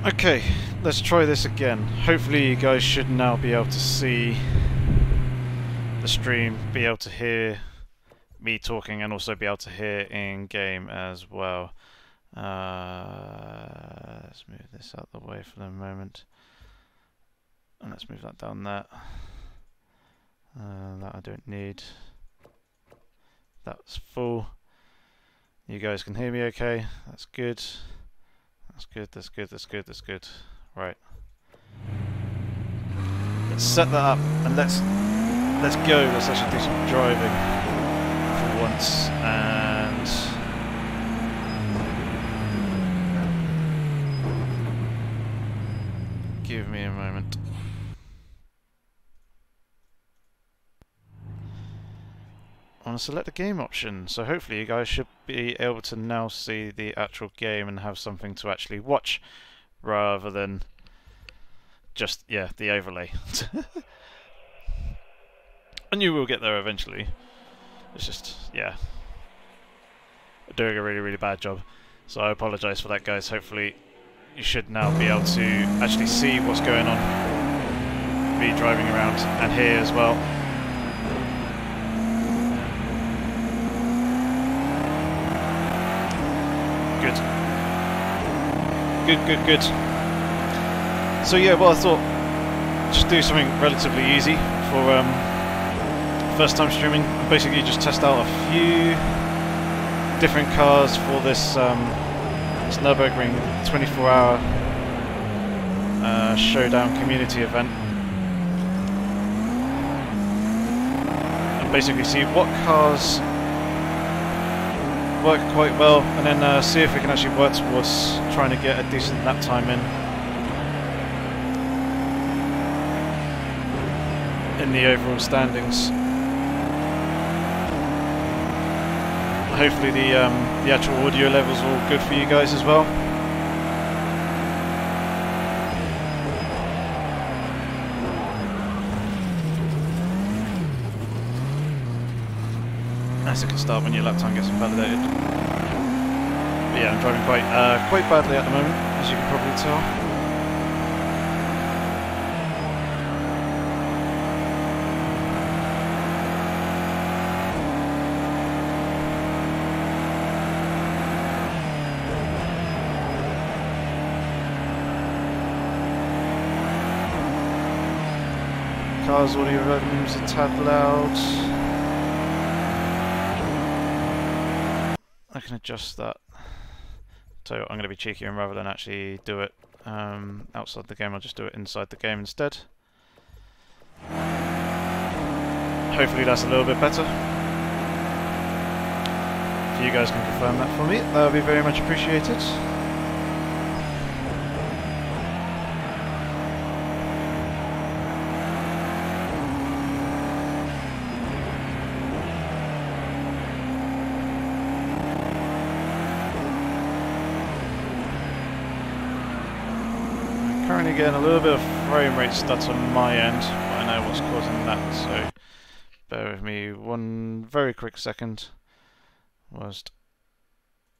Okay, let's try this again. Hopefully you guys should now be able to see the stream, be able to hear me talking, and also be able to hear in game as well. Let's move this out of the way for the moment, and let's move that down there. That I don't need. That's full. You guys can hear me okay? That's good. That's good, that's good, that's good, that's good. Right. Let's set that up and let's go. Let's actually do some driving for once, and give me a moment. I want to select the game option, so hopefully you guys should be able to now see the actual game and have something to actually watch rather than just, yeah, the overlay. And you will get there eventually. It's just, yeah, doing a really, really bad job. So I apologise for that, guys. Hopefully you should now be able to actually see what's going on, me driving around, and hear as well. Good. Good, good, good. So yeah, well, I thought just do something relatively easy for first time streaming. Basically just test out a few different cars for this this Nurburgring 24-hour Showdown community event. And basically see what cars work quite well, and then see if we can actually work towards trying to get a decent lap time in the overall standings. Hopefully the actual audio levels are all good for you guys as well. That's a good start when your lap time gets invalidated. But yeah, I'm driving quite badly at the moment, as you can probably tell. Car's audio volumes a tad loud. I can adjust that. So I'm going to be cheeky, and rather than actually do it outside the game, I'll just do it inside the game instead. Hopefully that's a little bit better. If you guys can confirm that for me, that would be very much appreciated. Currently getting a little bit of frame rate stutter on my end, but I know what's causing that, so bear with me one very quick second whilst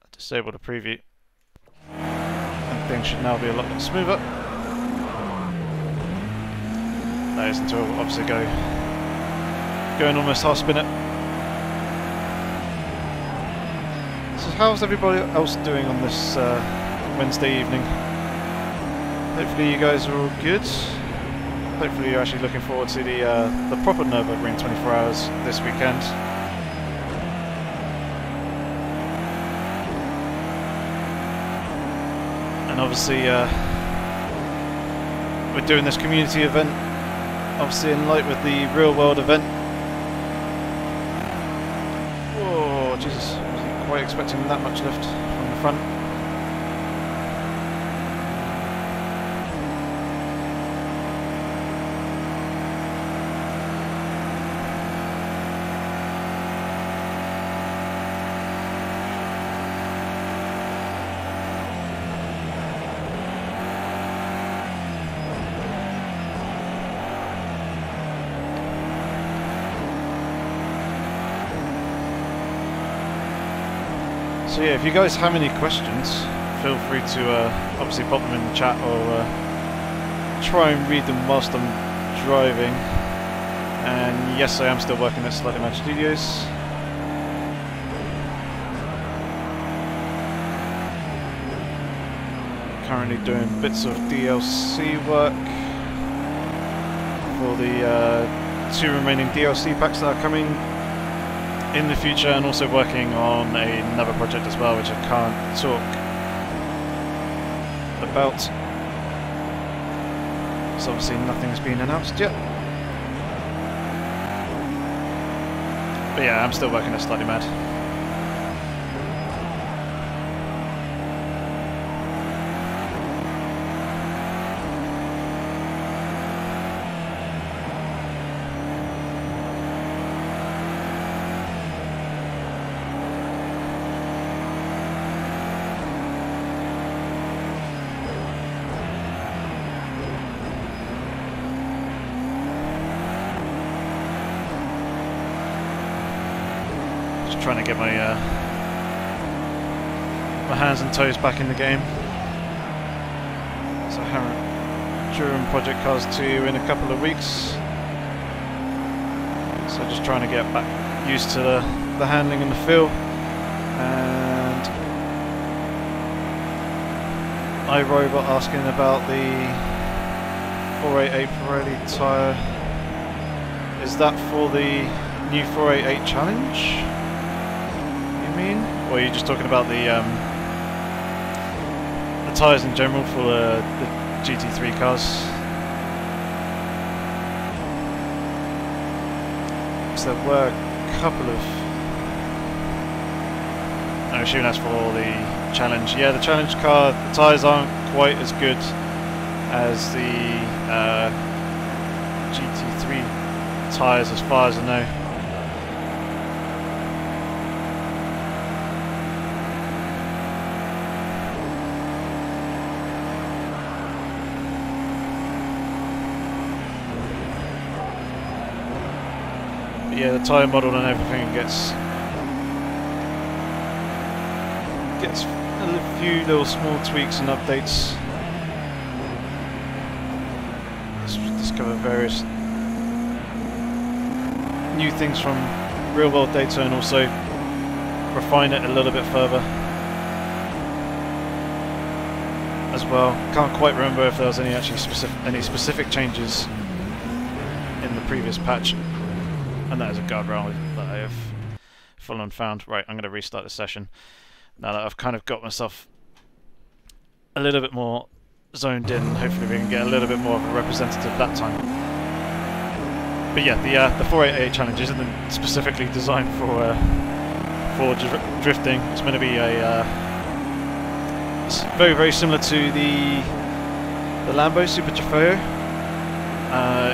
I disable the preview, and things should now be a lot smoother. That is until obviously going almost half spin it. So how's everybody else doing on this Wednesday evening? Hopefully you guys are all good. Hopefully you're actually looking forward to the proper Nurburgring 24 hours this weekend. And obviously we're doing this community event, obviously in light with the real world event. Whoa, Jesus, I wasn't quite expecting that much lift from the front. So yeah, if you guys have any questions, feel free to obviously pop them in the chat or try and read them whilst I'm driving. And yes, I am still working at Slightly Mad Studios. Currently doing bits of DLC work for the 2 remaining DLC packs that are coming in the future, and also working on another project as well, which I can't talk about. So obviously nothing's been announced yet. But yeah, I'm still working at Slightly Mad. Trying to get my my hands and toes back in the game. So Nurburgring Project Cars 2 in a couple of weeks. So just trying to get back used to the handling and the feel. And iRobot asking about the 488 Pirelli tyre. Is that for the new 488 challenge? Or are you just talking about the tyres in general for the GT3 cars? So there were a couple of... I'm assuming that's for the challenge. Yeah, the challenge car, the tyres aren't quite as good as the GT3 tyres as far as I know. Yeah, the tyre model and everything gets a few little small tweaks and updates. Let's discover various new things from real world data and also refine it a little bit further as well. Can't quite remember if there was any specific changes in the previous patch. And that is a guardrail that I have full on found. Right, I'm going to restart the session now that I've kind of got myself a little bit more zoned in. Hopefully we can get a little bit more of a representative that time. But yeah, the 488 challenge isn't specifically designed for drifting. It's going to be it's very, very similar to the Lambo Super Trofeo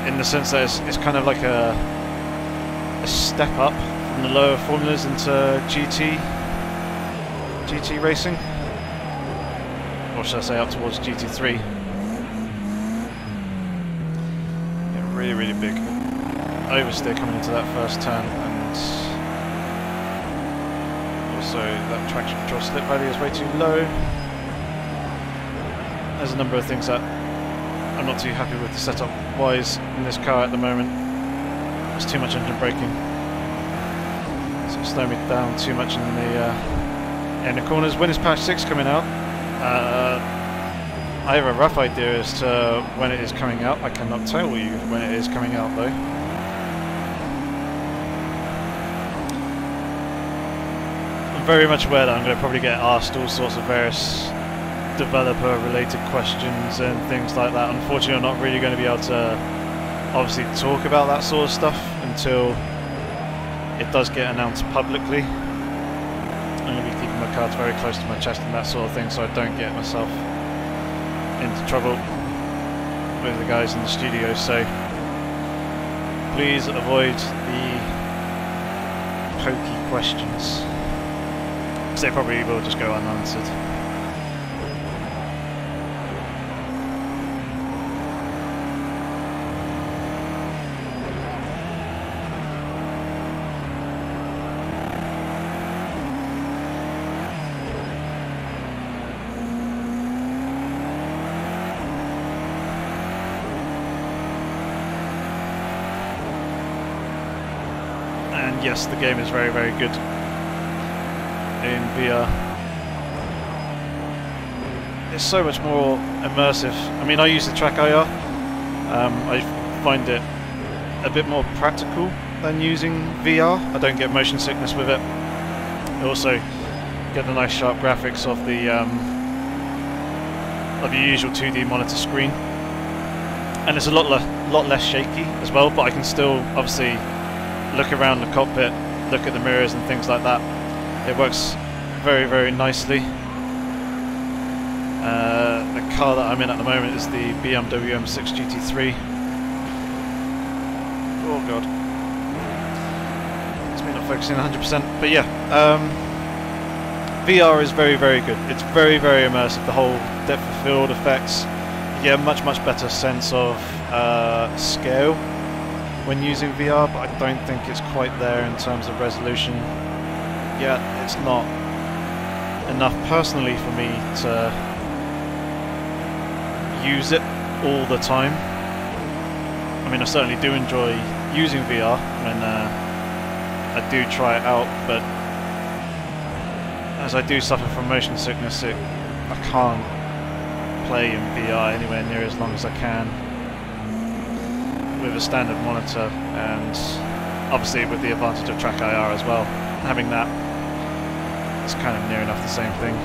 in the sense that it's kind of like a step up from the lower formulas into GT racing, or should I say up towards GT3. Yeah, really, really big oversteer coming into that first turn, and also that traction control slip value is way too low. There's a number of things that I'm not too happy with the setup wise in this car at the moment. There's too much engine braking, so it's slowing me down too much in the corners. When is patch 6 coming out? I have a rough idea as to when it is coming out. I cannot tell you when it is coming out though. I'm very much aware that I'm going to probably get asked all sorts of various developer related questions and things like that. Unfortunately, I'm not really going to be able to obviously talk about that sort of stuff until it does get announced publicly. I'm going to be keeping my cards very close to my chest and that sort of thing, so I don't get myself into trouble with the guys in the studio. So please avoid the pokey questions, because they probably will just go unanswered. And yes, the game is very, very good in VR. It's so much more immersive. I mean, I use the TrackIR. I find it a bit more practical than using VR. I don't get motion sickness with it. I also get the nice sharp graphics of the usual 2D monitor screen, and it's a lot less shaky as well. But I can still obviously look around the cockpit, look at the mirrors and things like that. It works very, very nicely. The car that I'm in at the moment is the BMW M6 GT3. Oh god, it's me not focusing 100%. But yeah, VR is very, very good. It's very, very immersive. The whole depth of field effects. You get a much, much better sense of scale when using VR, but I don't think it's quite there in terms of resolution. Yet it's not enough personally for me to use it all the time. I mean, I certainly do enjoy using VR when I do try it out, but as I do suffer from motion sickness, I can't play in VR anywhere near as long as I can with a standard monitor, and obviously with the advantage of TrackIR as well. Having that, it's kind of near enough the same thing.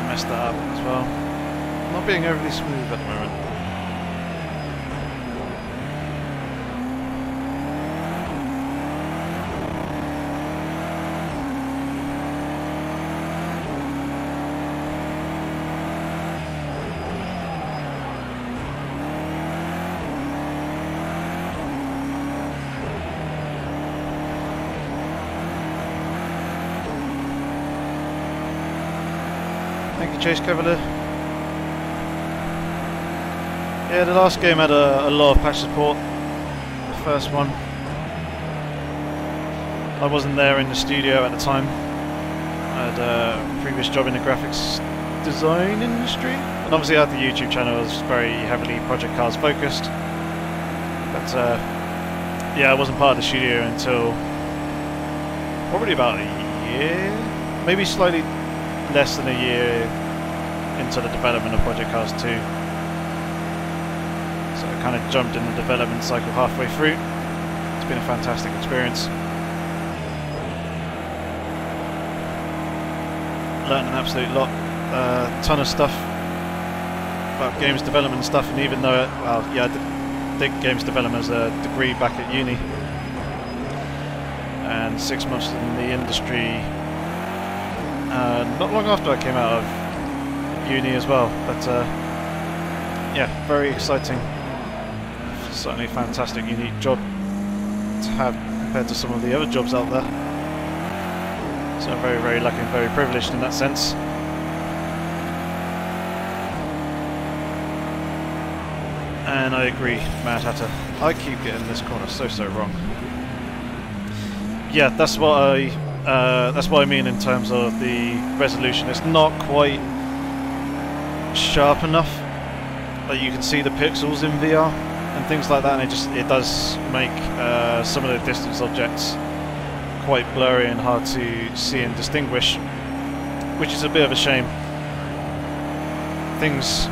Messed that up as well. Not being overly smooth at the moment. Thank you, Chase Cavalier. Yeah, the last game had a lot of patch support. The first one. I wasn't there in the studio at the time. I had a previous job in the graphics design industry. And obviously I had the YouTube channel. It was very heavily Project Cars focused. But yeah, I wasn't part of the studio until probably about a year. Maybe slightly less than a year into the development of Project Cars 2. So I kind of jumped in the development cycle halfway through. It's been a fantastic experience. Learned an absolute lot, ton of stuff about games development stuff, and even though, well, yeah, I did games development as a degree back at uni, and 6 months in the industry not long after I came out of uni as well, but yeah, very exciting. Certainly a fantastic, unique job to have compared to some of the other jobs out there. So I'm very, very lucky and very privileged in that sense. And I agree, Mad Hatter. I keep getting this corner so wrong. Yeah, that's what I mean in terms of the resolution. It's not quite sharp enough that you can see the pixels in VR and things like that, and it does make some of the distance objects quite blurry and hard to see and distinguish, which is a bit of a shame. Things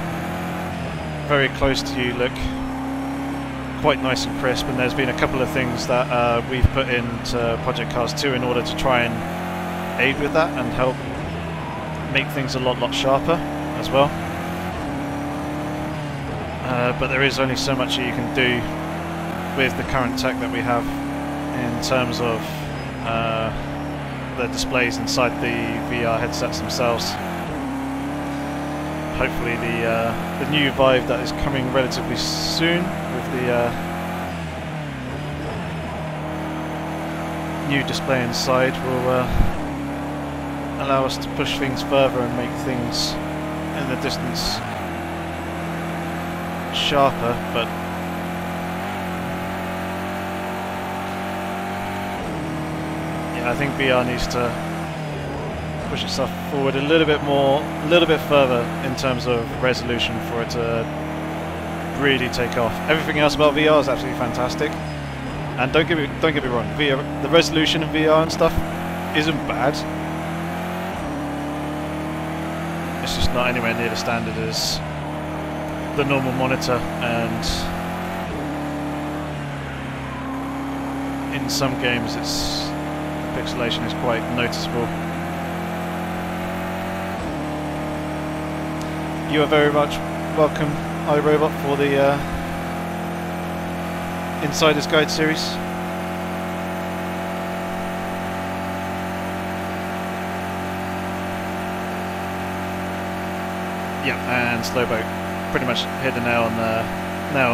very close to you look quite nice and crisp, and there's been a couple of things that we've put into Project Cars 2 in order to try and aid with that and help make things a lot sharper as well. But there is only so much that you can do with the current tech that we have in terms of the displays inside the VR headsets themselves. Hopefully the new Vive that is coming relatively soon with the new display inside will allow us to push things further and make things in the distance sharper, but yeah, I think VR needs to push itself forward a little bit more, a little bit further in terms of resolution for it to really take off. Everything else about VR is absolutely fantastic, and don't get me wrong, the resolution in VR and stuff isn't bad. It's just not anywhere near the standard as the normal monitor, and in some games it's pixelation is quite noticeable. You are very much welcome, iRobot, for the Insider's Guide series. Yeah, and Slowboat pretty much hit the nail on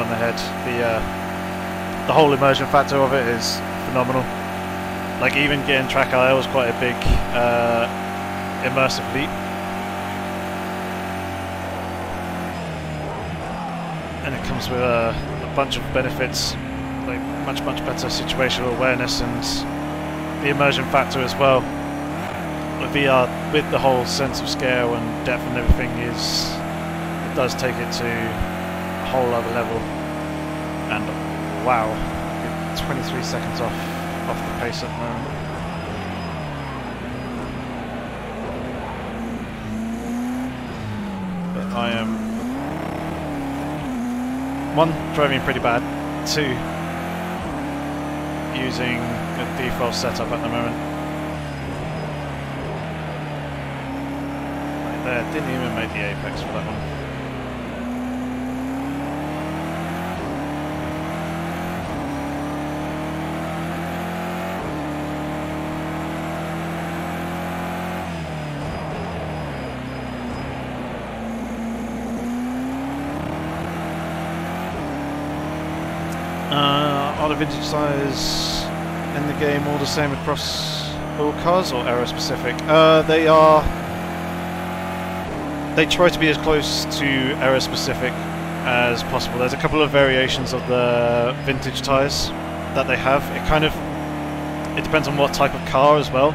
the head. The whole immersion factor of it is phenomenal. Like, even getting TrackIR was quite a big immersive leap. And it comes with a bunch of benefits, like much better situational awareness and the immersion factor as well. The VR, with the whole sense of scale and depth and everything, it does take it to a whole other level. And wow, you're 23 seconds off the pace at the moment. But I am, one, driving pretty bad, two, using a default setup at the moment. Right there, didn't even make the apex for that one. Are the vintage tyres in the game all the same across all cars, or era specific? They try to be as close to era specific as possible. There's a couple of variations of the vintage tyres that they have. It depends on what type of car as well.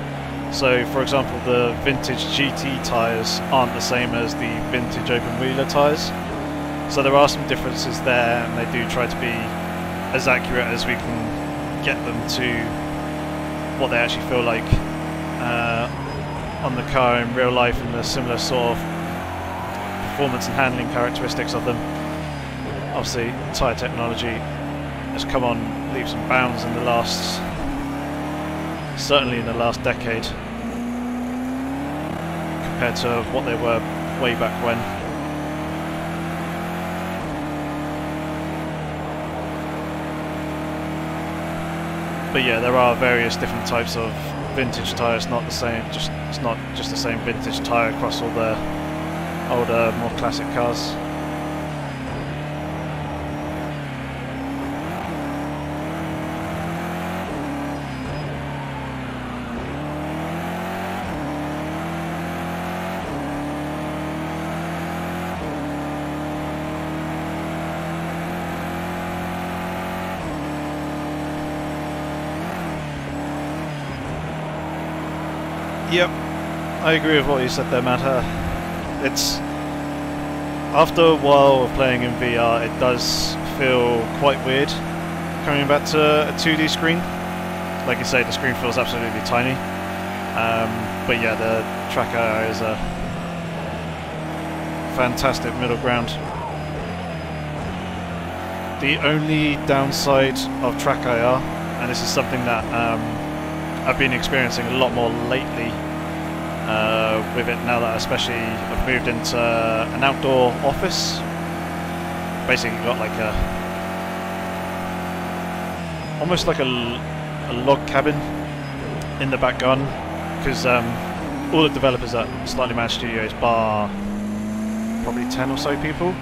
So, for example, the vintage GT tyres aren't the same as the vintage open wheeler tyres. So there are some differences there, and they do try to be as accurate as we can get them to what they actually feel like on the car in real life, and the similar sort of performance and handling characteristics of them. Obviously, tyre technology has come on leaps and bounds in the last, certainly in the last decade, compared to what they were way back when. But yeah, there are various different types of vintage tyres. Not the same. It's not just the same vintage tyre across all the older, more classic cars. Yep, I agree with what you said there, Matt. It's, after a while of playing in VR, it does feel quite weird coming back to a 2D screen. Like you say, the screen feels absolutely tiny. But yeah, the TrackIR is a fantastic middle ground. The only downside of TrackIR, and this is something that I've been experiencing a lot more lately with it now that especially I've moved into an outdoor office. Basically got like almost like a log cabin in the back garden, because all the developers at Slightly Mad Studios, bar probably 10 or so people,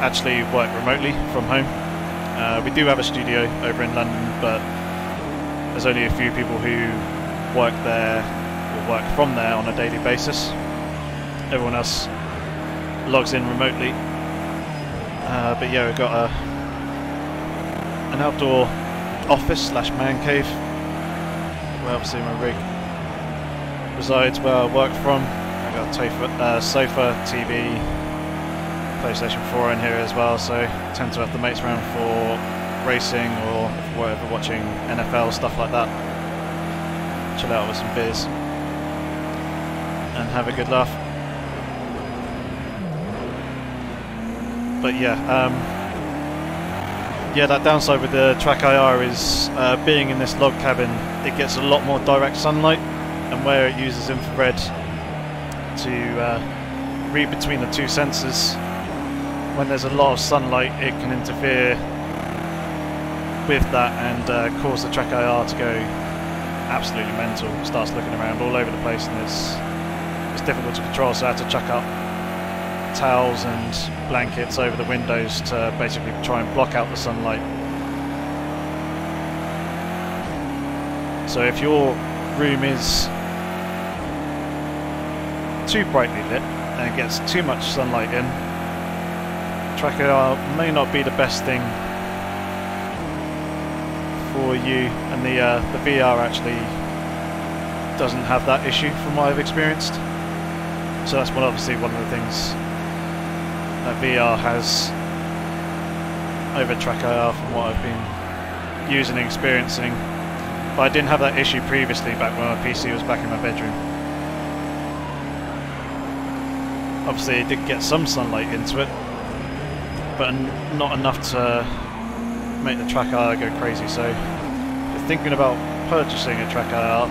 actually work remotely from home. We do have a studio over in London, but there's only a few people who work there or work from there on a daily basis. Everyone else logs in remotely. But yeah, we've got an outdoor office slash man cave where obviously my rig resides, where I work from. I've got a sofa, TV, PlayStation 4 in here as well, so I tend to have the mates around for racing or whatever, watching NFL, stuff like that. Chill out with some beers and have a good laugh. But yeah, that downside with the TrackIR is being in this log cabin, it gets a lot more direct sunlight, and where it uses infrared to read between the two sensors, when there's a lot of sunlight it can interfere with that and cause the TrackIR to go absolutely mental. It starts looking around all over the place, and it's difficult to control, so I had to chuck up towels and blankets over the windows to basically try and block out the sunlight. So if your room is too brightly lit and it gets too much sunlight in, TrackIR may not be the best thing for you, and the VR actually doesn't have that issue from what I've experienced. So that's obviously one of the things that VR has over TrackIR from what I've been using and experiencing. But I didn't have that issue previously back when my PC was back in my bedroom. Obviously it did get some sunlight into it, but not enough to make the TrackIR go crazy. So if you're thinking about purchasing a TrackIR,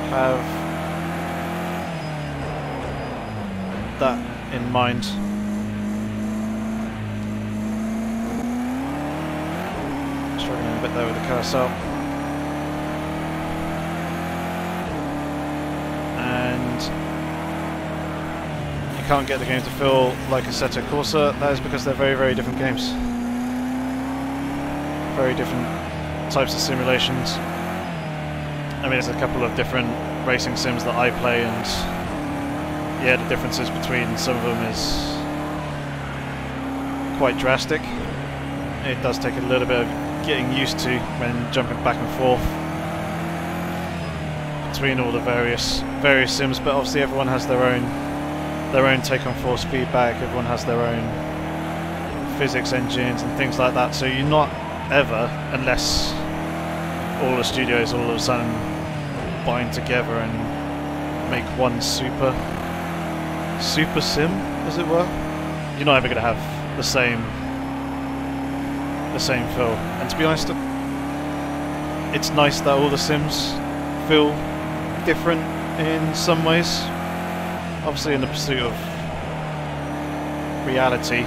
have that in mind. Struggling a bit there with the cursor. And you can't get the game to feel like Assetto Corsa. That is because they're very, very different games. Very different types of simulations. I mean, there's a couple of different racing sims that I play, and yeah, the differences between some of them is quite drastic. It does take a little bit of getting used to when jumping back and forth between all the various sims, but obviously everyone has their own take on force feedback, everyone has their own physics engines and things like that, so you're not ever, unless all the studios all of a sudden bind together and make one super sim, as it were, you're not ever going to have the same feel. And to be honest, it's nice that all the sims feel different in some ways. Obviously in the pursuit of reality,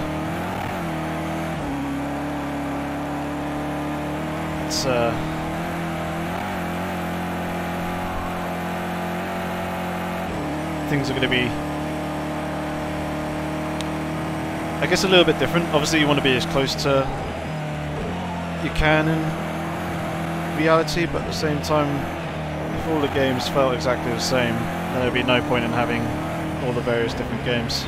it's things are going to be, I guess, a little bit different. Obviously you want to be as close to you can in reality, but at the same time, if all the games felt exactly the same, then there'd be no point in having all the various different games.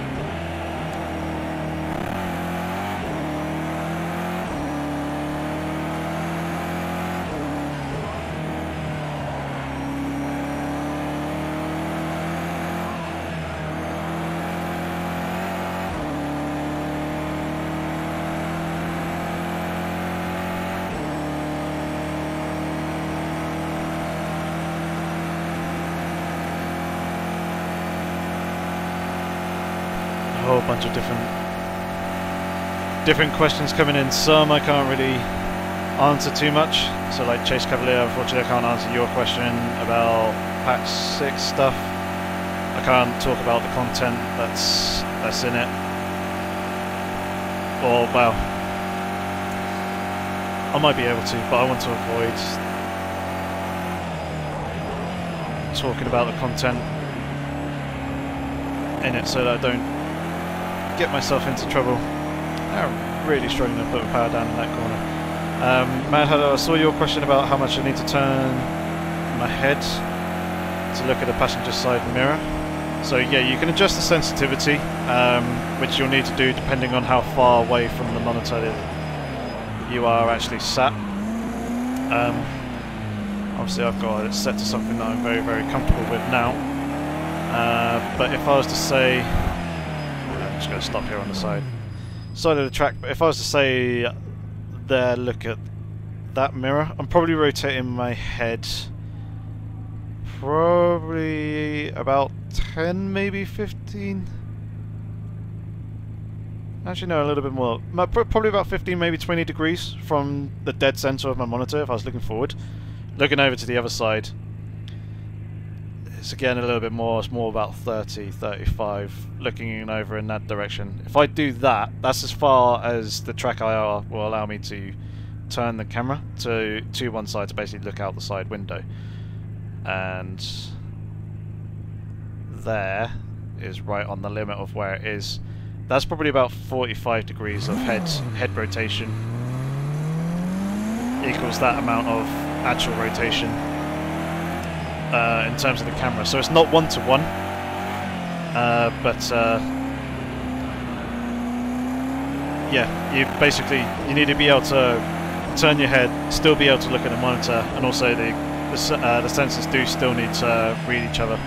Whole bunch of different questions coming in. Some I can't really answer too much, so like Chase Cavalier, unfortunately I can't answer your question about patch 6 stuff. I can't talk about the content that's in it, or well, I might be able to, but I want to avoid talking about the content in it so that I don't get myself into trouble. I'm really struggling to put the power down in that corner. Manhunter, I saw your question about how much I need to turn my head to look at the passenger side mirror. So yeah, you can adjust the sensitivity, which you'll need to do depending on how far away from the monitor that you are actually sat. Obviously I've got it set to something that I'm very, very comfortable with now. But if I was to say, I'm just going to stop here on the side of the track, but if I was to say there, look at that mirror, I'm probably rotating my head probably about 10, maybe 15. Actually no, a little bit more. Probably about 15, maybe 20 degrees from the dead center of my monitor if I was looking forward. Looking over to the other side, it's again a little bit more, it's more about 30, 35, looking over in that direction. If I do that, that's as far as the TrackIR will allow me to turn the camera to one side, to basically look out the side window. And there is right on the limit of where it is. That's probably about 45 degrees of head rotation, equals that amount of actual rotation in terms of the camera. So it's not one-to-one, but yeah, you need to be able to turn your head, still be able to look at the monitor, and also the sensors do still need to read each other.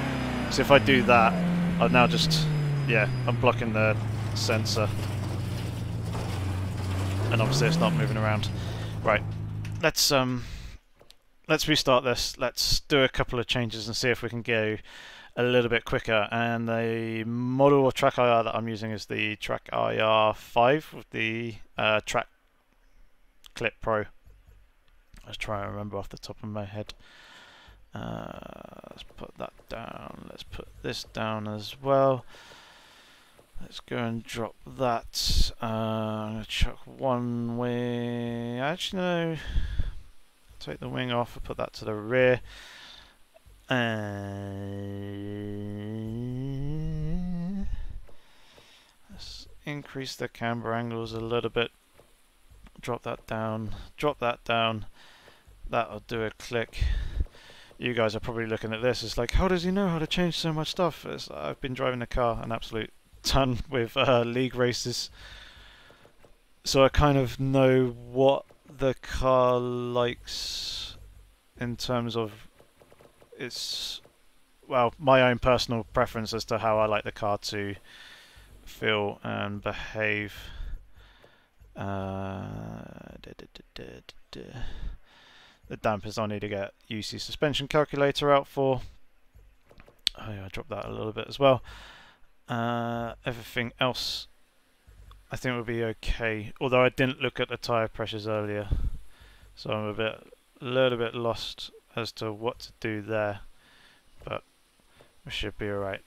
So if I do that, I've now just, yeah, I'm blocking the sensor, and obviously it's not moving around. Right, let's restart this. Let's do a couple of changes and see if we can go a little bit quicker. And the model of TrackIR that I'm using is the TrackIR 5 with the Track Clip Pro. Let's try and remember off the top of my head. Let's put that down. Let's put this down as well. Let's go and drop that. I'm going to chuck one wing. Actually, no. Take the wing off and put that to the rear. And let's increase the camber angles a little bit. Drop that down. Drop that down. That'll do a click. You guys are probably looking at this. It's like, how does he know how to change so much stuff? I've been driving the car an absolute ton with league races, so I kind of know what the car likes in terms of its, well, my own personal preference as to how I like the car to feel and behave. The dampers I need to get UC suspension calculator out for. Oh yeah, I dropped that a little bit as well. Everything else I think will be okay, although I didn't look at the tyre pressures earlier, so I'm a little bit lost as to what to do there, but we should be alright.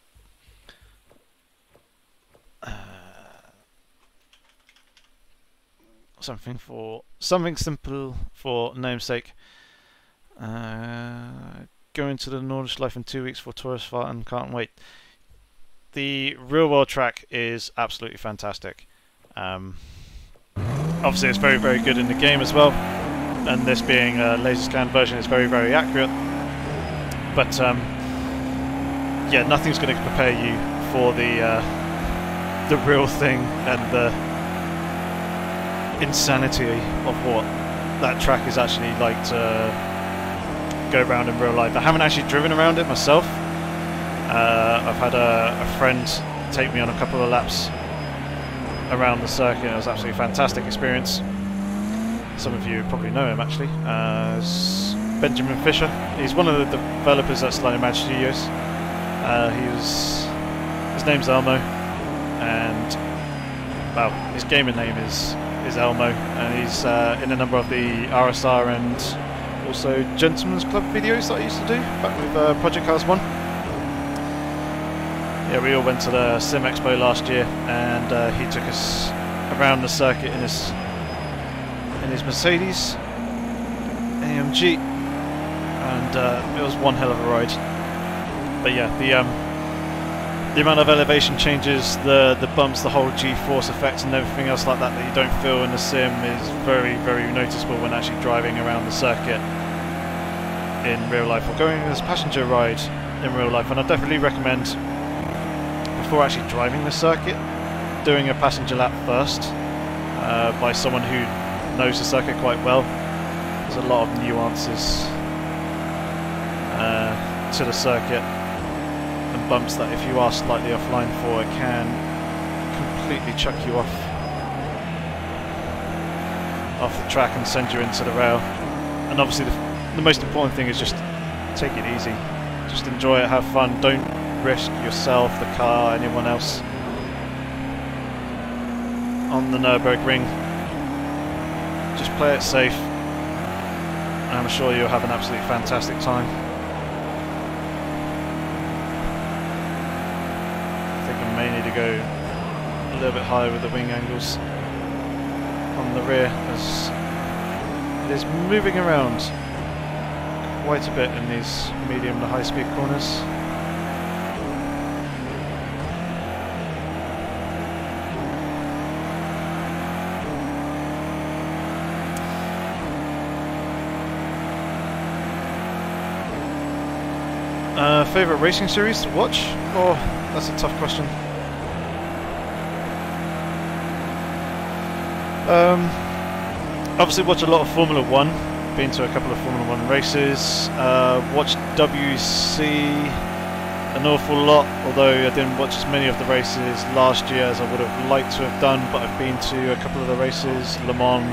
Something simple for namesake. Going to the Nordschleife in 2 weeks for tourist fart and can't wait. The real world track is absolutely fantastic. Obviously it's very, very good in the game as well, and this being a laser scan version is very, very accurate, but yeah, nothing's going to prepare you for the real thing and the insanity of what that track is actually like to go around in real life. I haven't actually driven around it myself. I've had a friend take me on a couple of laps around the circuit. It was absolutely a fantastic experience. Some of you probably know him actually. It's Benjamin Fisher. He's one of the developers at Slightly Mad Studios. His name's Elmo, and well, his gaming name is Elmo, and he's in a number of the RSR and also Gentleman's Club videos that I used to do back with Project Cars 1. Yeah, we all went to the Sim Expo last year, and he took us around the circuit in his Mercedes AMG, and it was one hell of a ride. But yeah, the amount of elevation changes, the bumps, the whole G-force effect and everything else like that that you don't feel in the sim is very, very noticeable when actually driving around the circuit in real life, or going as a passenger ride in real life. And I definitely recommend, before actually driving the circuit, doing a passenger lap first by someone who knows the circuit quite well. There's a lot of nuances to the circuit and bumps that if you are slightly offline for, it can completely chuck you off the track and send you into the rail. And obviously the most important thing is just take it easy, just enjoy it, have fun, don't risk yourself, the car, anyone else on the Nurburgring. Just play it safe and I'm sure you'll have an absolutely fantastic time. May need to go a little bit higher with the wing angles on the rear, as it is moving around quite a bit in these medium to high speed corners. Favourite racing series to watch? Oh, that's a tough question. Obviously watch a lot of Formula 1, been to a couple of Formula 1 races, watched WEC an awful lot, although I didn't watch as many of the races last year as I would have liked to have done, but I've been to a couple of the races, Le Mans,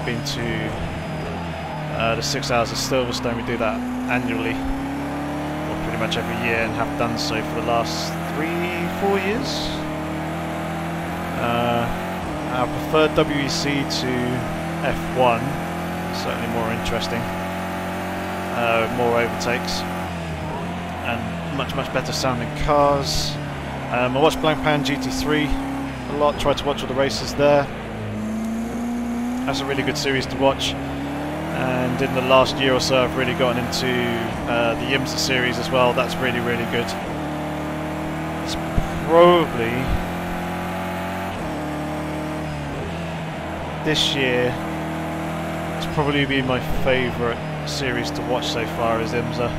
been to the 6 Hours of Silverstone. We do that annually, or pretty much every year, and have done so for the last 3-4 years. I prefer WEC to F1, certainly more interesting, more overtakes, and much better sounding cars. I watched Blancpain GT3 a lot, tried to watch all the races there. That's a really good series to watch, and in the last year or so I've really gotten into the IMSA series as well. That's really good. It's probably, this year, it's probably been my favourite series to watch so far is IMSA.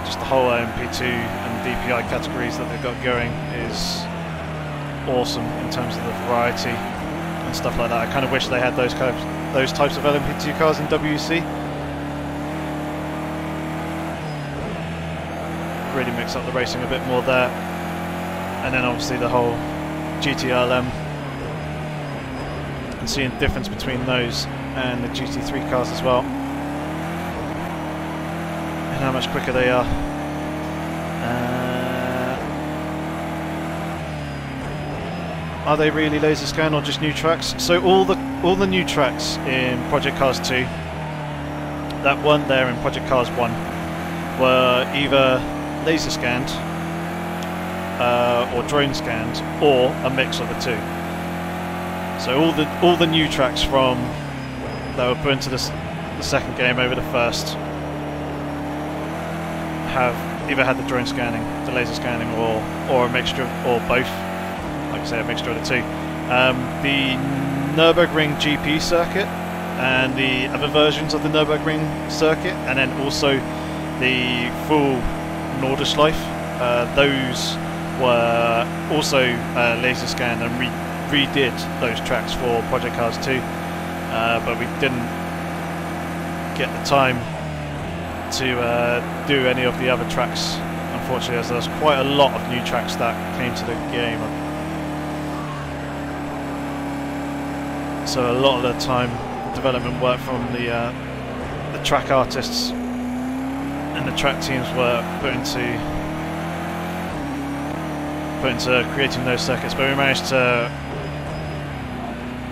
Just the whole MP2 and DPI categories that they've got going is awesome in terms of the variety and stuff like that. I kind of wish they had those types of LMP2 cars in WEC. Really mix up the racing a bit more there. And then obviously the whole GTLM, and seeing the difference between those and the GT3 cars as well, and how much quicker they are. Are they really laser scan or just new tracks? So all the new tracks in Project Cars 2 that weren't there in Project Cars 1 were either laser scanned or drone scanned, or a mix of the two. So all the new tracks from that were put into the second game over the first have either had the drone scanning, the laser scanning, or a mixture of, or both. Like I say, a mixture of the two. The Nurburgring GP circuit and the other versions of the Nurburgring circuit, and then also the full Nordschleife, those were also laser scanned, and redid those tracks for Project Cars 2, but we didn't get the time to do any of the other tracks, unfortunately, as there's quite a lot of new tracks that came to the game. So a lot of the time, development work from the track artists and the track teams were put into creating those circuits, but we managed to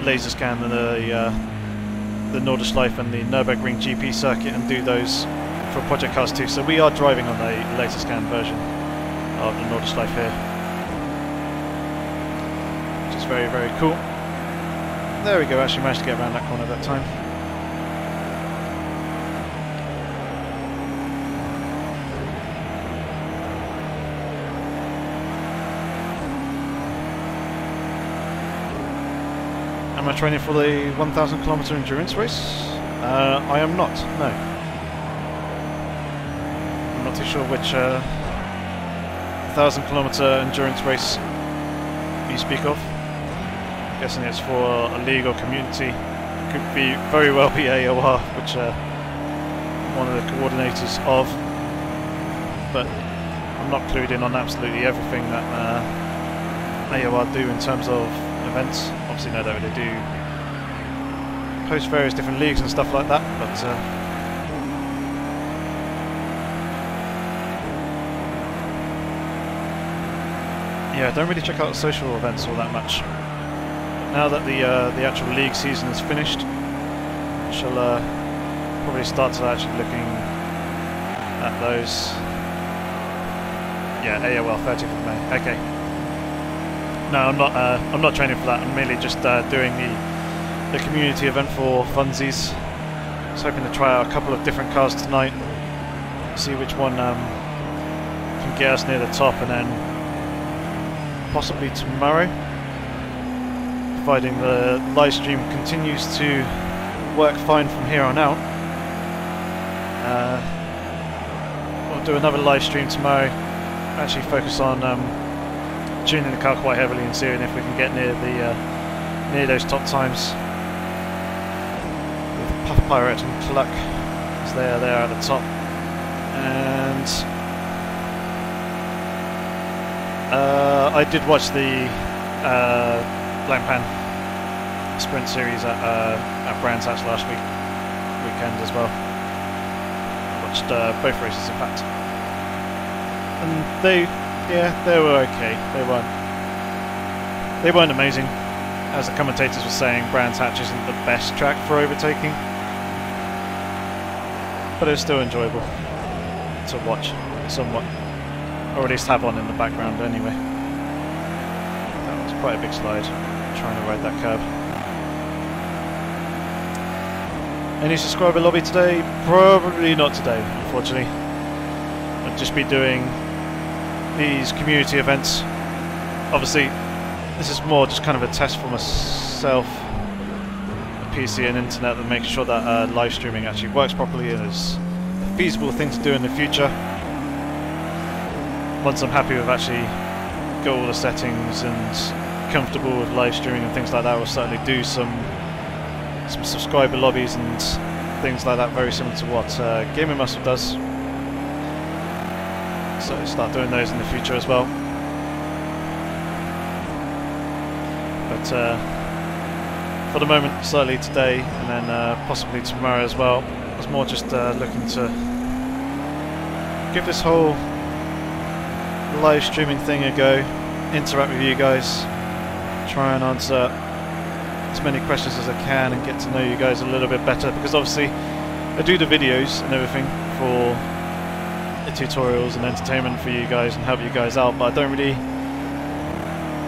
laser scan the Nordschleife and the Nürburgring GP circuit and do those for Project Cars 2. So we are driving on the laser scan version of the Nordschleife here, which is very cool. There we go, actually managed to get around that corner that time. training for the 1,000 kilometer endurance race? I am not, no. I'm not too sure which 1,000 kilometer endurance race you speak of. I'm guessing it's for a league or community. It could be very well be AOR, which one of the coordinators of, but I'm not clued in on absolutely everything that AOR do in terms of events. Obviously know that they do post various different leagues and stuff like that, but yeah, I don't really check out social events all that much. But now that the actual league season is finished, I shall probably start to actually looking at those. Yeah, AOL 30th of May. Okay. No, I'm not training for that. I'm merely just doing the community event for funsies. I was hoping to try out a couple of different cars tonight, see which one can get us near the top, and then possibly tomorrow, providing the live stream continues to work fine from here on out. We'll do another live stream tomorrow. Actually focus on tuning the car quite heavily and seeing if we can get near those top times with Puff Pirate and Cluck, as they are there at the top. And I did watch the Blancpain Sprint Series at Brands Hatch last weekend as well. Watched both races, in fact. And they were okay. They weren't amazing. As the commentators were saying, Brands Hatch isn't the best track for overtaking, but it was still enjoyable to watch, somewhat, or at least have on in the background anyway. That was quite a big slide, trying to ride that curb. Any subscriber lobby today? Probably not today, unfortunately. I'll just be doing these community events. Obviously, this is more just kind of a test for myself, the PC and internet, and making sure that live streaming actually works properly and is a feasible thing to do in the future. Once I'm happy with actually got all the settings and comfortable with live streaming and things like that, we'll certainly do some subscriber lobbies and things like that, very similar to what Gaming Muscle does. So start doing those in the future as well. But for the moment, certainly today, and then possibly tomorrow as well. I was more just looking to give this whole live streaming thing a go, interact with you guys, try and answer as many questions as I can and get to know you guys a little bit better, because obviously I do the videos and everything for the tutorials and entertainment for you guys and help you guys out, but I don't really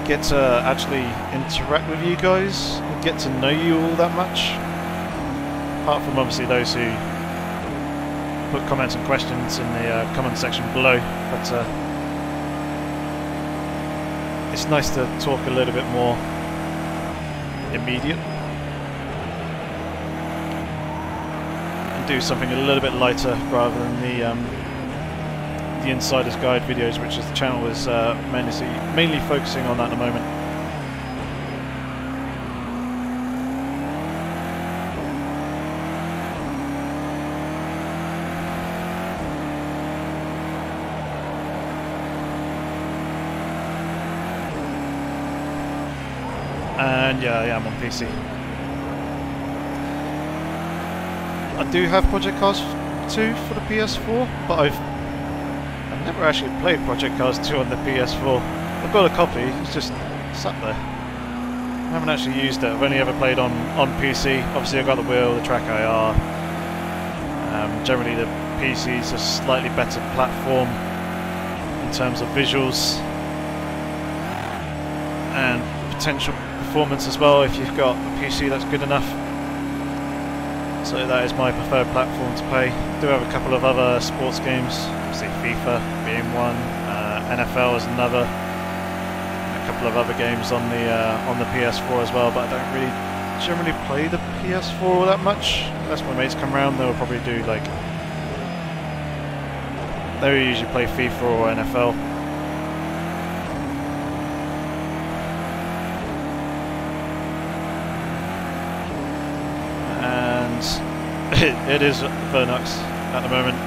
get to actually interact with you guys and get to know you all that much, apart from obviously those who put comments and questions in the comment section below. But it's nice to talk a little bit more immediate and do something a little bit lighter rather than the Insider's Guide videos, which is the channel is mainly focusing on at the moment. And yeah, I am on PC. I do have Project Cars 2 for the PS4, but I've never actually played Project Cars 2 on the PS4. I've got a copy, it's just sat there. I haven't actually used it, I've only ever played on PC. Obviously I've got the wheel, the TrackIR. Generally the PC is a slightly better platform in terms of visuals and potential performance as well, if you've got a PC that's good enough. So that is my preferred platform to play. I do have a couple of other sports games, obviously FIFA being one, NFL is another, and a couple of other games on the PS4 as well, but I don't really generally play the PS4 all that much. Unless my mates come around, they'll probably do like... They usually play FIFA or NFL. And it is Vernux at the moment.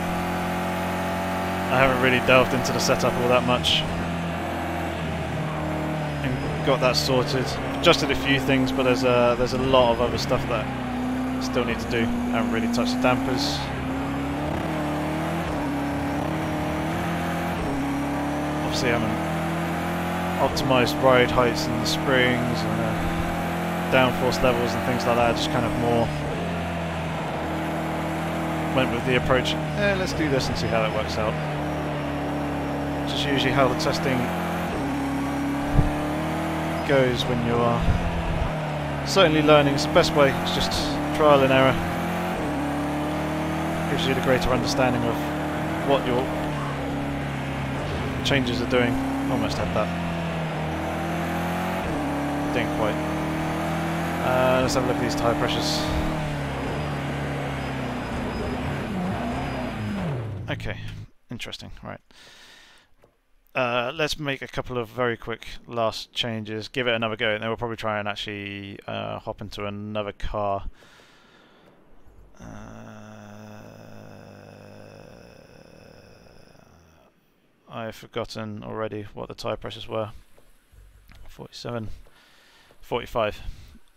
I haven't really delved into the setup all that much. And got that sorted. Adjusted a few things, but there's a lot of other stuff that I still need to do. I haven't really touched the dampers. Obviously I haven't optimised ride heights and the springs and the downforce levels and things like that. Just kind of more went with the approach, let's do this and see how that works out. Which is usually how the testing goes when you are certainly learning. It's the best way, it's just trial and error. Gives you the greater understanding of what your changes are doing. Almost had that. Didn't quite. Let's have a look at these tyre pressures. Okay, interesting, right. Let's make a couple of very quick last changes, give it another go, and then we'll probably try and actually hop into another car. I've forgotten already what the tyre pressures were. 47, 45,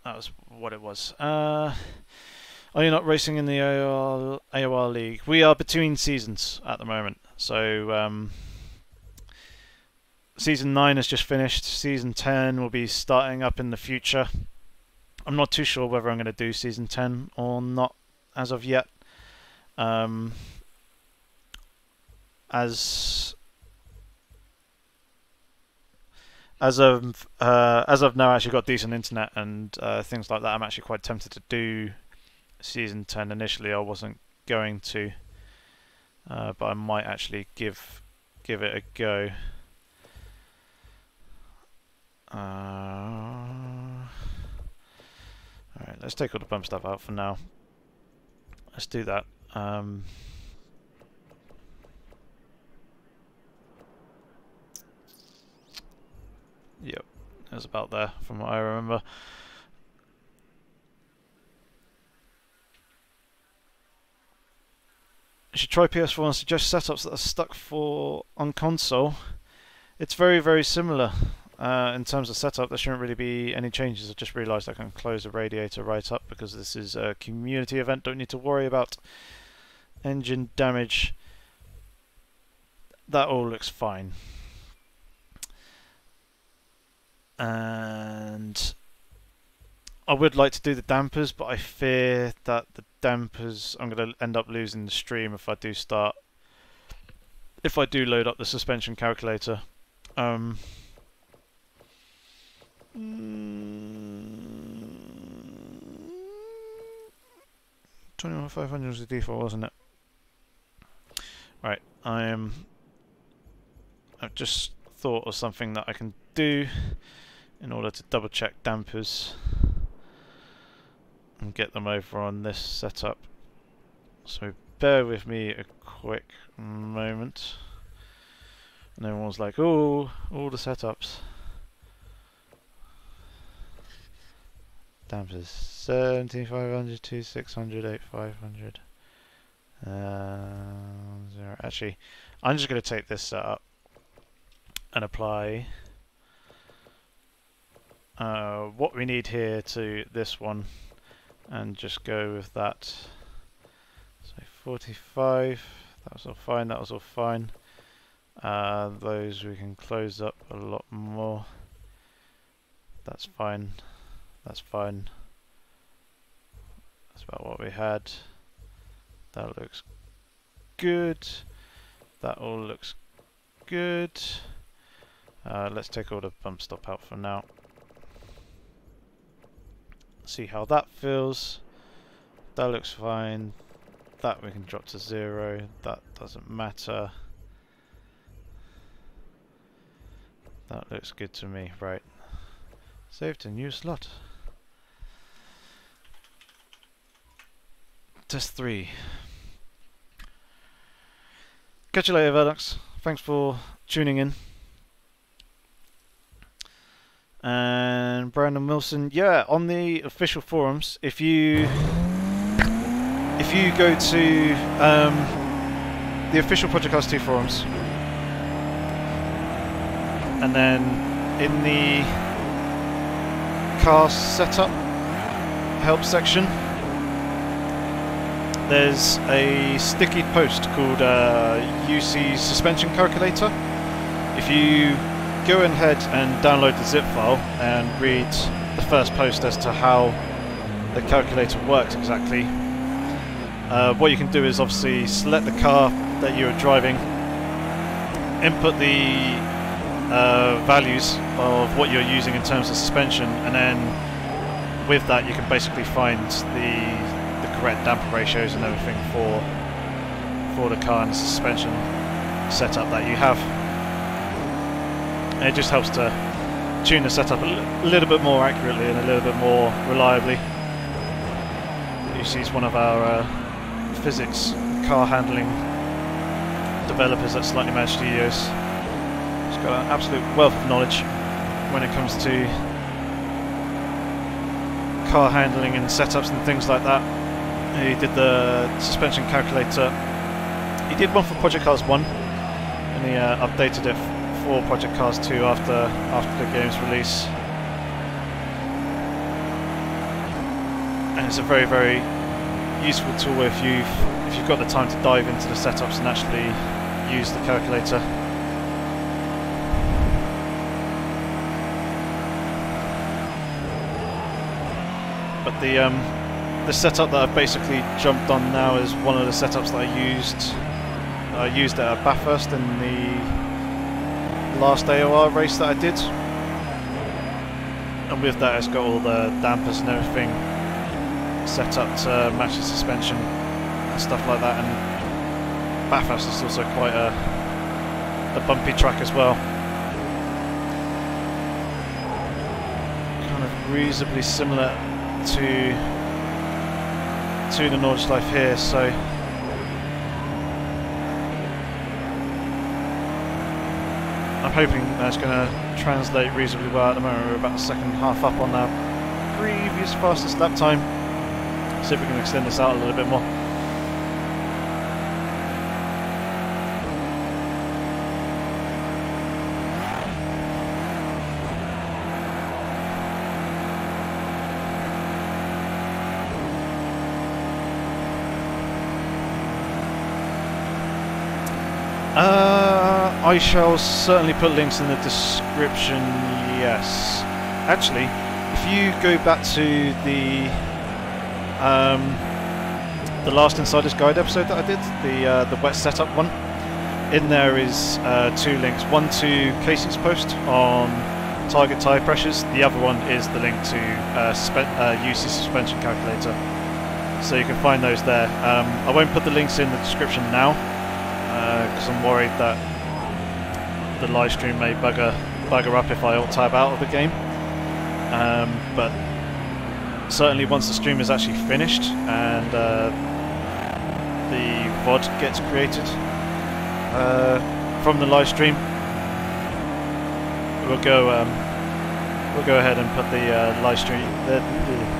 that was what it was. Are you not racing in the AOR League? We are between seasons at the moment, so Season 9 has just finished. Season 10 will be starting up in the future. I'm not too sure whether I'm going to do Season 10 or not as of yet. As I've now actually got decent internet and things like that, I'm actually quite tempted to do Season 10. Initially I wasn't going to, but I might actually give it a go. Alright, let's take all the bump stuff out for now. Let's do that. Yep, it was about there from what I remember. You should try PS4 and suggest setups that are stuck on console. It's very, very similar. In terms of setup, there shouldn't really be any changes. I just realised I can close the radiator right up because this is a community event. Don't need to worry about engine damage. That all looks fine. And I would like to do the dampers, but I fear that the dampers, I'm going to end up losing the stream if I do load up the suspension calculator. 21,500 was the default, wasn't it? Right, I've just thought of something that I can do in order to double check dampers and get them over on this setup. So bear with me a quick moment. And everyone's like, oh, all the setups. Dampers 17,500, 2,600, 8,500. 0. Actually, I'm just going to take this setup and apply what we need here to this one and just go with that. So 45, that was all fine, that was all fine. Those we can close up a lot more. That's fine. That's fine. That's about what we had. That looks good. That all looks good. Let's take all the bump stop out for now. See how that feels. That looks fine. That we can drop to 0. That doesn't matter. That looks good to me. Right. Save to new slot. test 3. Catch you later, Verdox. Thanks for tuning in. And Brandon Wilson, yeah, on the official forums, if you go to the official Project Cars 2 forums, and then in the car setup help section, there's a sticky post called UC suspension calculator. If you go ahead and download the zip file and read the first post as to how the calculator works exactly, what you can do is obviously select the car that you're driving, input the values of what you're using in terms of suspension, and then with that you can basically find the correct damper ratios and everything for the car and the suspension setup that you have. And it just helps to tune the setup a little bit more accurately and a little bit more reliably. He's one of our physics car handling developers at Slightly Mad Studios. He's got an absolute wealth of knowledge when it comes to car handling and setups and things like that. He did the suspension calculator. He did one for Project Cars 1, and he updated it for Project Cars 2 after the game's release. And it's a very, very useful tool if you've got the time to dive into the setups and actually use the calculator. But the setup that I've basically jumped on now is one of the setups that I used at Bathurst in the last AOR race that I did. And with that it's got all the dampers and everything set up to match the suspension and stuff like that, and Bathurst is also quite a bumpy track as well. Kind of reasonably similar to the Nordschleife here, so I'm hoping that's going to translate reasonably well. At the moment we're about the second half up on our previous fastest lap time. See if we can extend this out a little bit more. I shall certainly put links in the description, yes. Actually, if you go back to the last Insider's Guide episode that I did, the wet setup one, in there is 2 links. One to Casey's post on target tyre pressures, the other one is the link to UC suspension calculator. So you can find those there. I won't put the links in the description now, because I'm worried that the live stream may bugger up if I alt-tab out of the game. But certainly once the stream is actually finished and the VOD gets created from the live stream, we'll go ahead and put the live stream,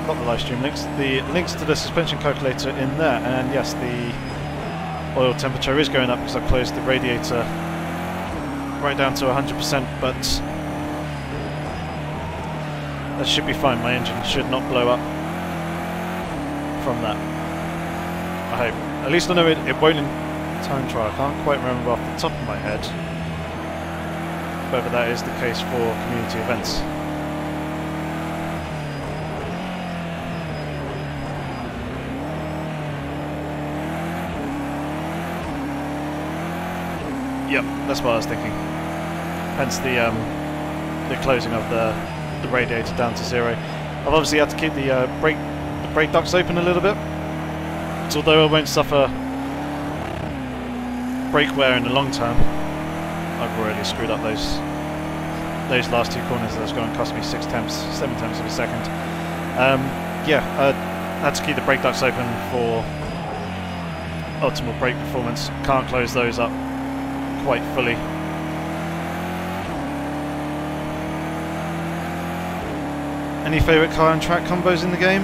not the live stream links, the links to the suspension calculator in there. And yes, the oil temperature is going up because I've closed the radiator right down to 100%, but that should be fine. My engine should not blow up from that, I hope. At least I know it won't in time trial. I can't quite remember off the top of my head whether that is the case for community events. Yep, that's what I was thinking. Hence the closing of the radiator down to 0. I've obviously had to keep the brake ducts open a little bit, so although I won't suffer brake wear in the long term, I've already screwed up those last 2 corners. That's going to cost me 7 tenths of a second. Yeah, I had to keep the brake ducts open for optimal brake performance. Can't close those up quite fully. Any favourite car and track combos in the game?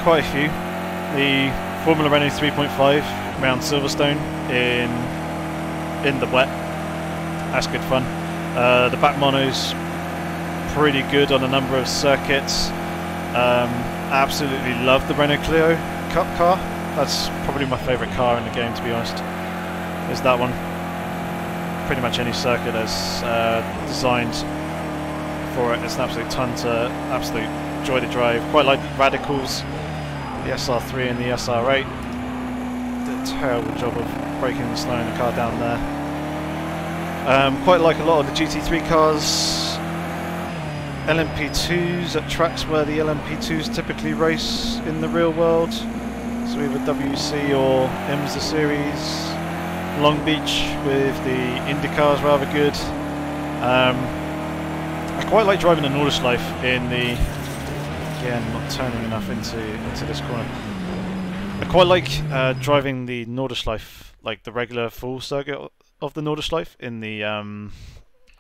Quite a few. The Formula Renault 3.5 around Silverstone in the wet. That's good fun. The back mono's pretty good on a number of circuits. Absolutely love the Renault Clio Cup car. That's probably my favourite car in the game, to be honest. Is that one. Pretty much any circuit that's designed for it. It's an absolute joy to drive. Quite like Radicals, the SR3 and the SR8. Did a terrible job of braking and slowing the car down there. Quite like a lot of the GT3 cars. LMP2s at tracks where the LMP2s typically race in the real world. So either WC or IMSA series. Long Beach with the Indy cars, rather good. I quite like driving the Nordschleife in the... Again, not turning enough into this corner. I quite like driving the Nordschleife, like the regular full circuit of the Nordschleife in the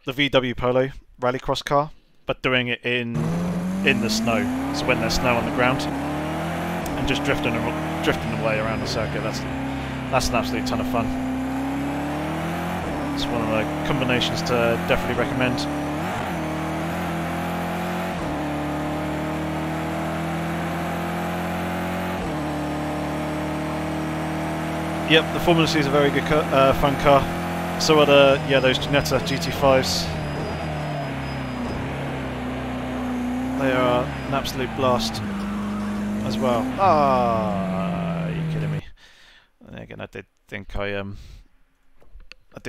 VW Polo rallycross car, but doing it in the snow. So when there's snow on the ground, and just drifting away around the circuit. That's an absolute ton of fun. It's one of the combinations to definitely recommend. Yep, the Formula C is a very good fun car. So are those Ginetta GT5s. They are an absolute blast as well. Ah, are you kidding me? And again, I do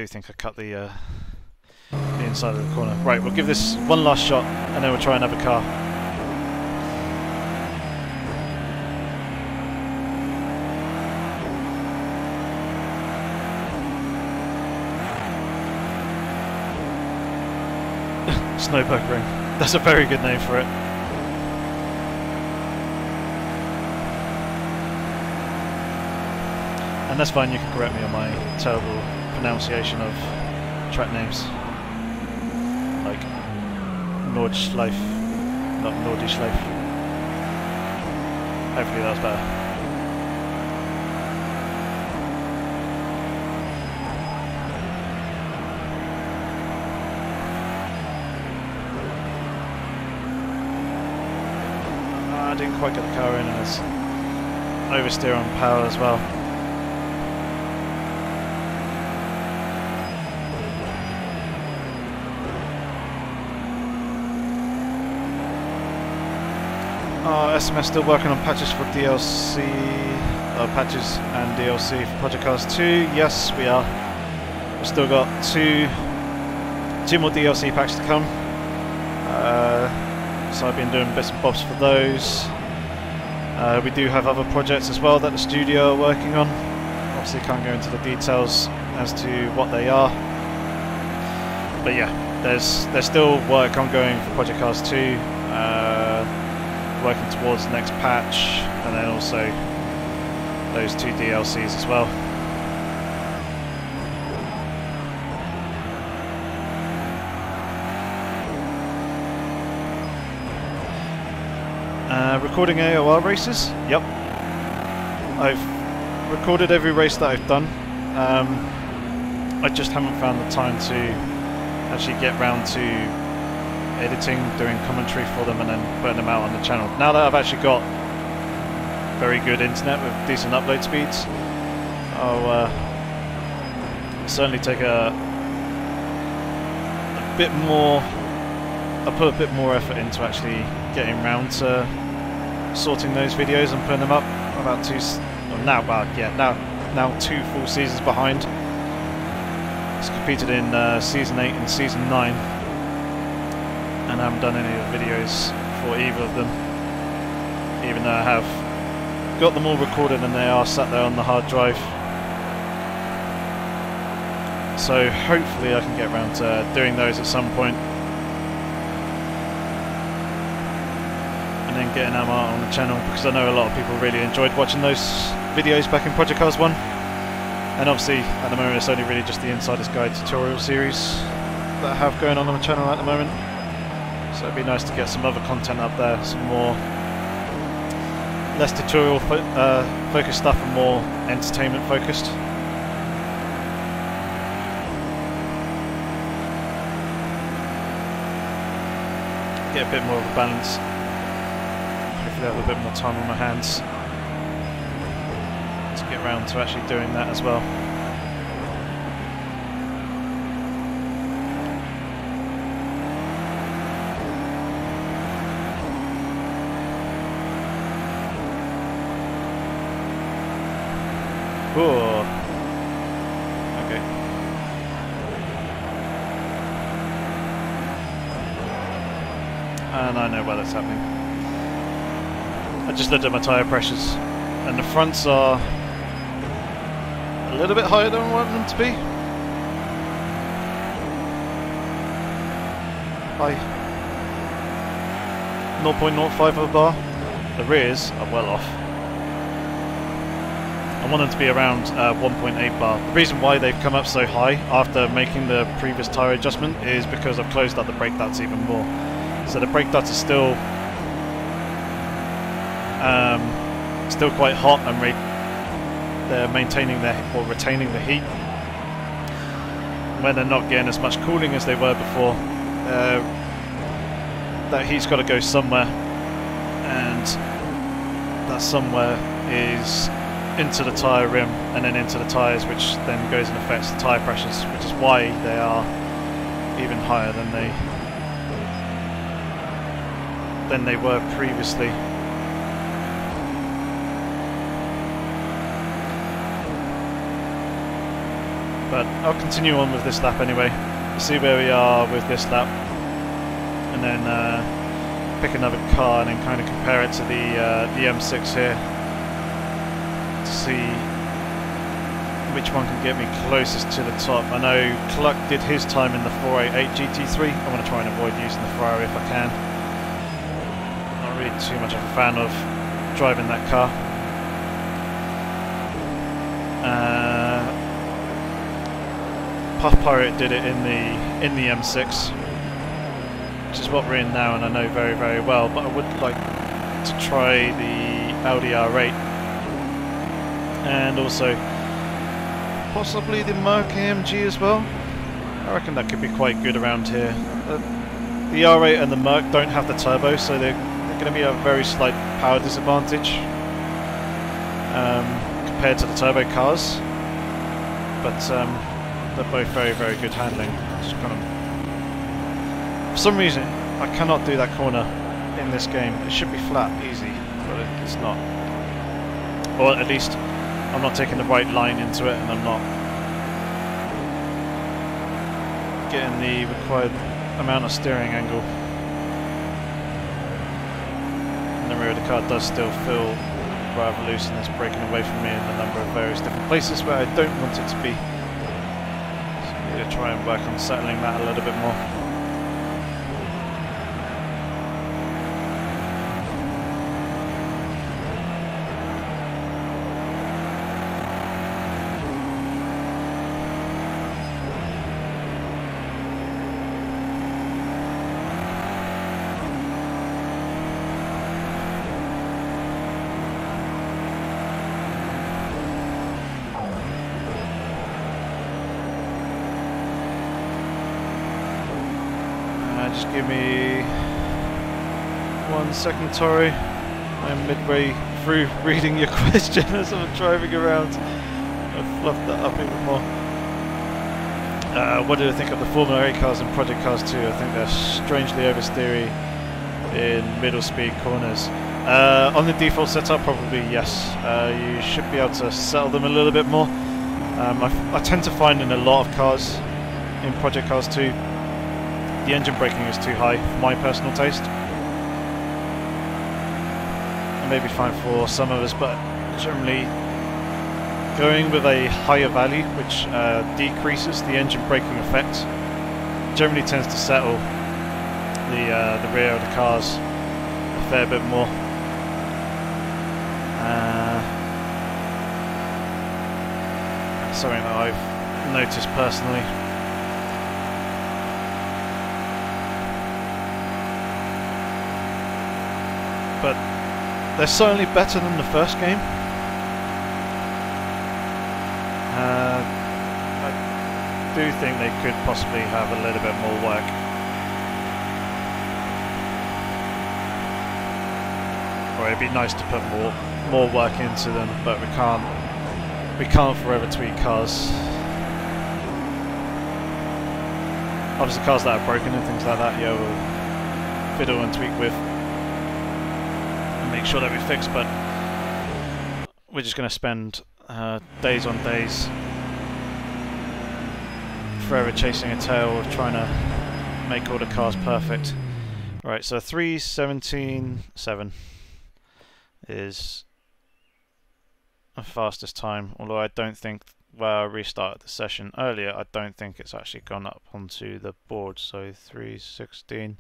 think I cut the inside of the corner. Right, we'll give this one last shot, and then we'll try another car. Nurburgring. That's a very good name for it. And that's fine, you can correct me on my terrible pronunciation of track names. Like Nordschleife, not Nordischleife. Hopefully that's better. I didn't quite get the car in, and it's oversteer on power as well. SMS still working on patches for DLC, patches and DLC for Project Cars 2. Yes, we are. We've still got two more DLC packs to come. So I've been doing bits and bobs for those. We do have other projects as well that the studio are working on. Obviously can't go into the details as to what they are. But yeah, there's still work ongoing for Project Cars 2. Working towards the next patch, and then also those two DLCs as well. Recording AOR races? Yep. I've recorded every race that I've done. I just haven't found the time to actually get round to editing, doing commentary for them, and then putting them out on the channel. Now that I've actually got very good internet with decent upload speeds, I'll certainly take a bit more. I'll put a bit more effort into actually getting round to sorting those videos and putting them up. About now 2 full seasons behind. It's competed in season 8 and season 9. And I haven't done any of the videos for either of them, even though I have got them all recorded and they are sat there on the hard drive. So hopefully I can get around to doing those at some point, and then and getting them out on the channel, because I know a lot of people really enjoyed watching those videos back in Project Cars 1. And obviously at the moment it's only really just the Insider's Guide tutorial series that I have going on the channel at the moment. So it'd be nice to get some other content up there, some more less tutorial focused stuff and more entertainment focused. Get a bit more of a balance. Hopefully I have a bit more time on my hands to get around to actually doing that as well. Cool. Okay. And I know why that's happening. I just looked at my tyre pressures, and the fronts are a little bit higher than I want them to be. By 0.05 of a bar. The rears are well off. I want them to be around 1.8 bar. The reason why they've come up so high after making the previous tyre adjustment is because I've closed up the brake ducts even more. So the brake ducts are still quite hot, and they're maintaining or retaining the heat. When they're not getting as much cooling as they were before, that heat's got to go somewhere, and that somewhere is into the tyre rim and then into the tyres, which then goes and affects the tyre pressures, which is why they are even higher than they were previously. But I'll continue on with this lap anyway. See where we are with this lap, and then pick another car and then kind of compare it to the M6 here to see which one can get me closest to the top. I know Cluck did his time in the 488 GT3. I want to try and avoid using the Ferrari if I can. Not really too much of a fan of driving that car. Puff Pirate did it in the M6, which is what we're in now, and I know very, very well. But I would like to try the Audi R8, and also possibly the Merc AMG as well. I reckon that could be quite good around here. The R8 and the Merc don't have the turbo, so they're going to be a very slight power disadvantage compared to the turbo cars. But they're both very, very good handling. Just kind of, for some reason, I cannot do that corner in this game. It should be flat, easy, but it's not. Or at least I'm not taking the right line into it, and I'm not getting the required amount of steering angle. And the rear of the car does still feel rather loose, and it's breaking away from me in a number of various different places where I don't want it to be. To try and work on settling that a little bit more. Just give me 1 second, Tori. I'm midway through reading your question as I'm driving around. I've fluffed that up even more. What do I think of the Formula 8 cars and Project Cars 2? I think they're strangely oversteery in middle speed corners. On the default setup, probably yes. You should be able to settle them a little bit more. I tend to find in a lot of cars in Project Cars 2 the engine braking is too high for my personal taste. It may be fine for some of us, but generally going with a higher value, which decreases the engine braking effect, generally tends to settle the rear of the cars fair bit more. Something that I've noticed personally. But they're certainly better than the first game. I do think they could possibly have a little bit more work. Or it'd be nice to put more work into them, but we can't forever tweak cars. Obviously cars that are broken and things like that, yeah, we'll fiddle and tweak with and make sure that we fix, but we're just going to spend days on days forever chasing a tail of trying to make all the cars perfect. Right, so 3:17.7 is the fastest time, although I don't think, where I restarted the session earlier, I don't think it's actually gone up onto the board. So 3:16,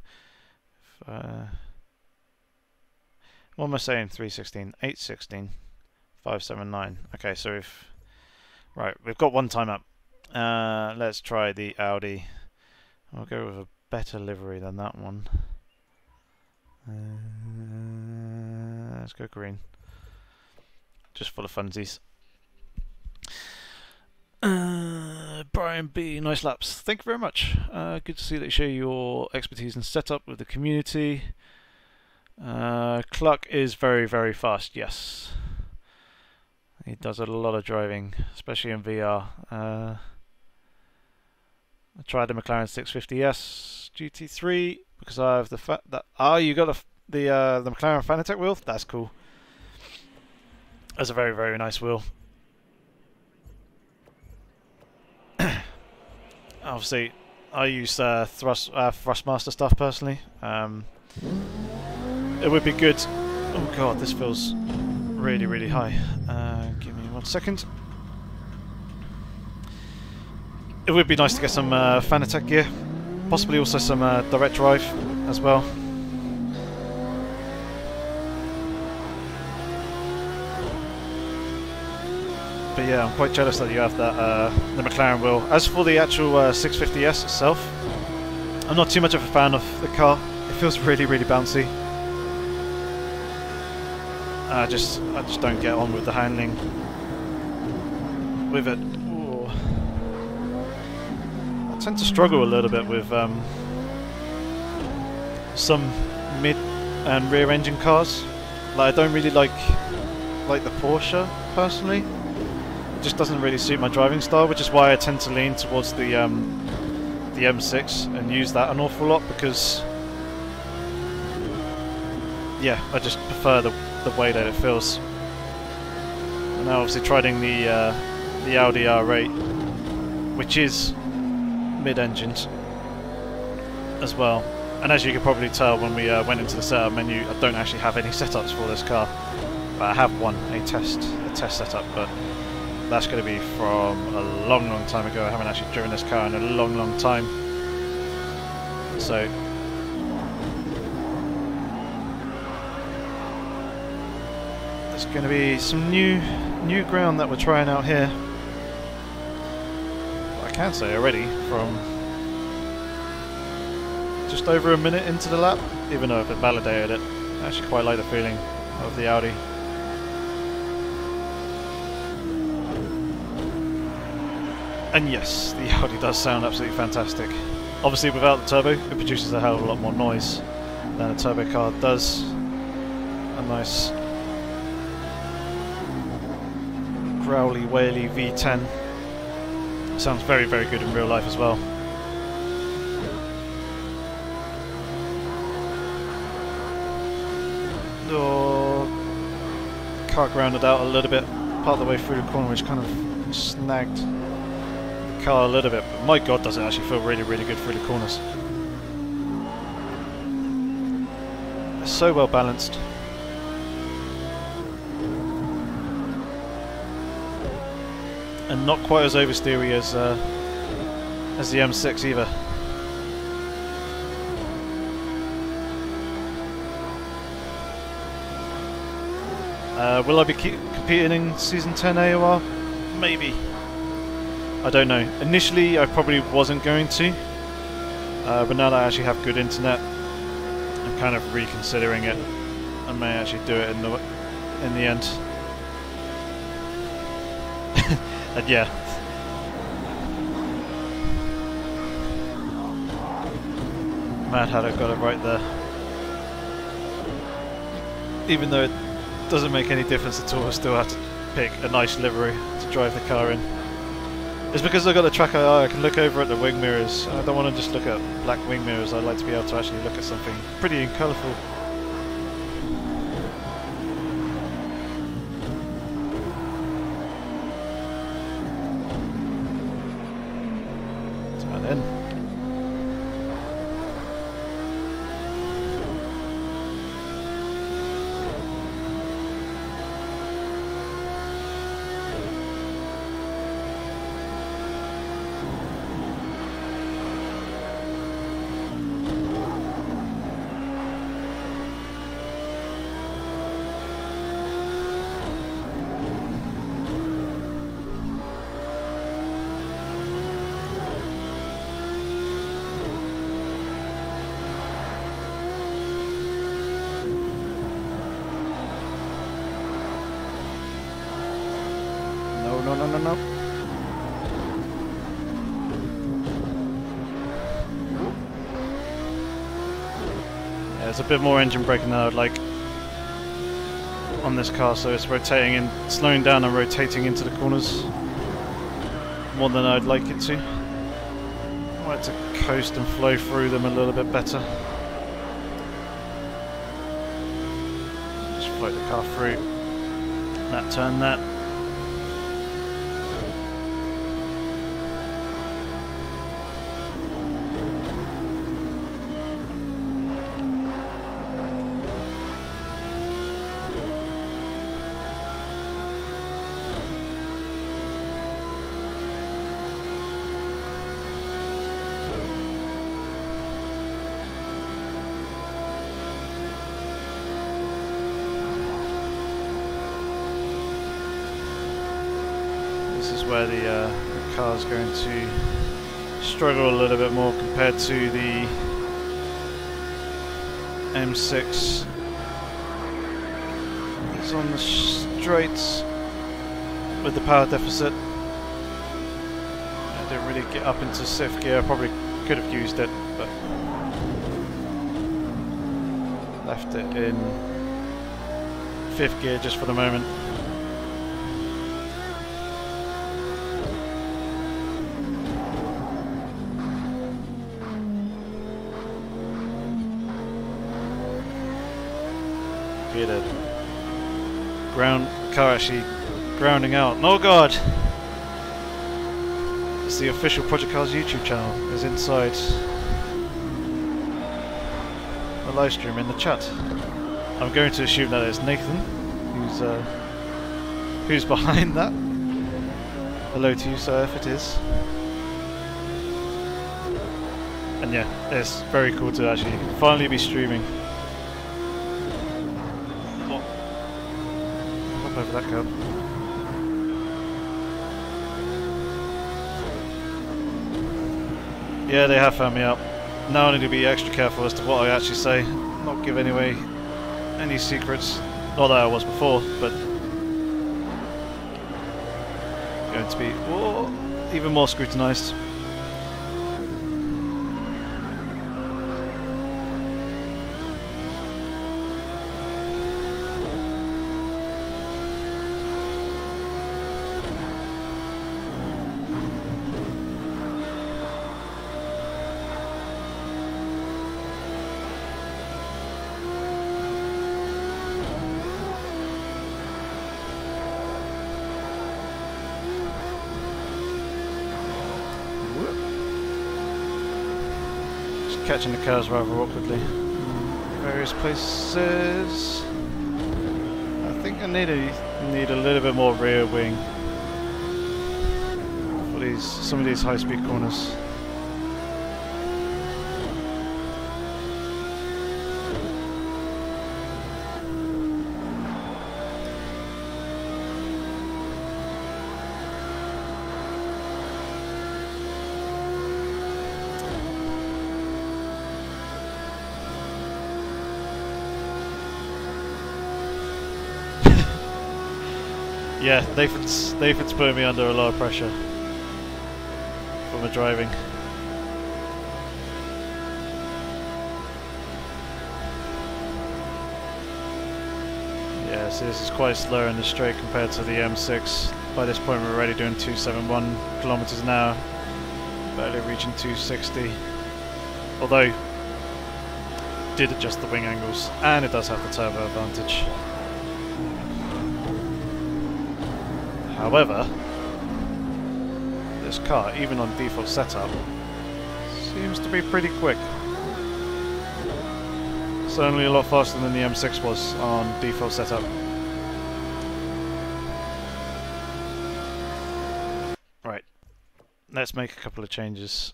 what am I saying? 3:16, 8:16, 5:79. Okay, so we've got one time up. Let's try the Audi. I'll go with a better livery than that one. Let's go green. Just full of funsies. Brian B, nice laps. Thank you very much. Good to see that you share your expertise and setup with the community. Cluck is very, very fast, yes. He does a lot of driving, especially in VR. I tried the McLaren 650S GT3 because I have the fact that you got the McLaren Fanatec wheel. That's cool. That's a very, very nice wheel. Obviously, I use Thrustmaster stuff personally. It would be good. Oh god, this feels really, really high. Give me 1 second. It would be nice to get some Fanatec gear, possibly also some direct drive as well. But yeah, I'm quite jealous that you have that the McLaren wheel. As for the actual 650S itself, I'm not too much of a fan of the car. It feels really, really bouncy. I just don't get on with the handling with it. Ooh. I tend to struggle a little bit with some mid and rear engine cars. Like, I don't really like the Porsche personally. It just doesn't really suit my driving style, which is why I tend to lean towards the M6 and use that an awful lot, because yeah, I just prefer the way that it feels. And now obviously trying the Audi R8, which is mid-engined as well. And as you can probably tell when we went into the setup menu, I don't actually have any setups for this car. But I have a test setup, but that's going to be from a long, long time ago. I haven't actually driven this car in a long, long time. So there's going to be some new ground that we're trying out here. I can say already, from just over a minute into the lap, even though if it validated it, I actually quite like the feeling of the Audi. And yes, the Audi does sound absolutely fantastic. Obviously without the turbo, it produces a hell of a lot more noise than a turbo car does. A nice growly, waily V10. Sounds very, very good in real life as well. Oh, car grounded out a little bit part of the way through the corner, which kind of snagged the car a little bit, but my god, does it actually feel really, really good through the corners. It's so well balanced. And not quite as oversteery as the M6 either. Will I be competing in Season 10 AOR? Maybe. I don't know. Initially I probably wasn't going to, but now that I actually have good internet, I'm kind of reconsidering it. I may actually do it in the end. And yeah. Mad how I got it right there. Even though it doesn't make any difference at all, I still have to pick a nice livery to drive the car in. It's because I've got the TrackIR, I can look over at the wing mirrors. I don't want to just look at black wing mirrors, I like to be able to actually look at something pretty and colourful. Turn in. No. Yeah, there's a bit more engine braking than I'd like on this car, so it's rotating and slowing down and rotating into the corners more than I'd like it to. I like to coast and flow through them a little bit better. Just float the car through. That turn, that. This is where the car's going to struggle a little bit more compared to the M6. It's on the straights with the power deficit. I didn't really get up into 6th gear. I probably could have used it, but left it in 5th gear just for the moment. The car actually grounding out. Oh god! It's the official Project Cars YouTube channel. Is inside the live stream in the chat. I'm going to assume that it's Nathan who's behind that. Hello to you, sir, if it is. And yeah, it's very cool to actually finally be streaming. Over that curb. Yeah, they have found me out. Now I need to be extra careful as to what I actually say. Not give away any secrets. Not that I was before, but going to be even more scrutinised. Catching the cars rather awkwardly. Various places. I think I need a little bit more rear wing for some of these high-speed corners. Yeah, Nathan's putting me under a lot of pressure for my driving. Yeah, so this is quite slow in the straight compared to the M6. By this point we're already doing 271 kilometers an hour, barely reaching 260. Although, did adjust the wing angles, and it does have the turbo advantage. However, this car, even on default setup, seems to be pretty quick. Certainly a lot faster than the M6 was on default setup. Right, let's make a couple of changes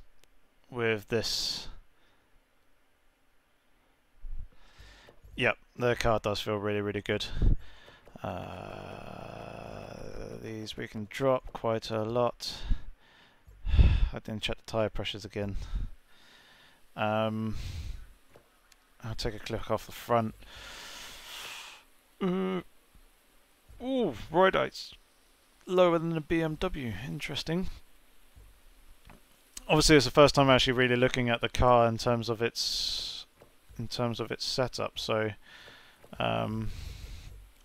with this. Yep, the car does feel really, really good. These we can drop quite a lot. I didn't check the tyre pressures again. I'll take a click off the front. Ooh, ride heights lower than the BMW. Interesting. Obviously, it's the first time actually really looking at the car in terms of its setup. So,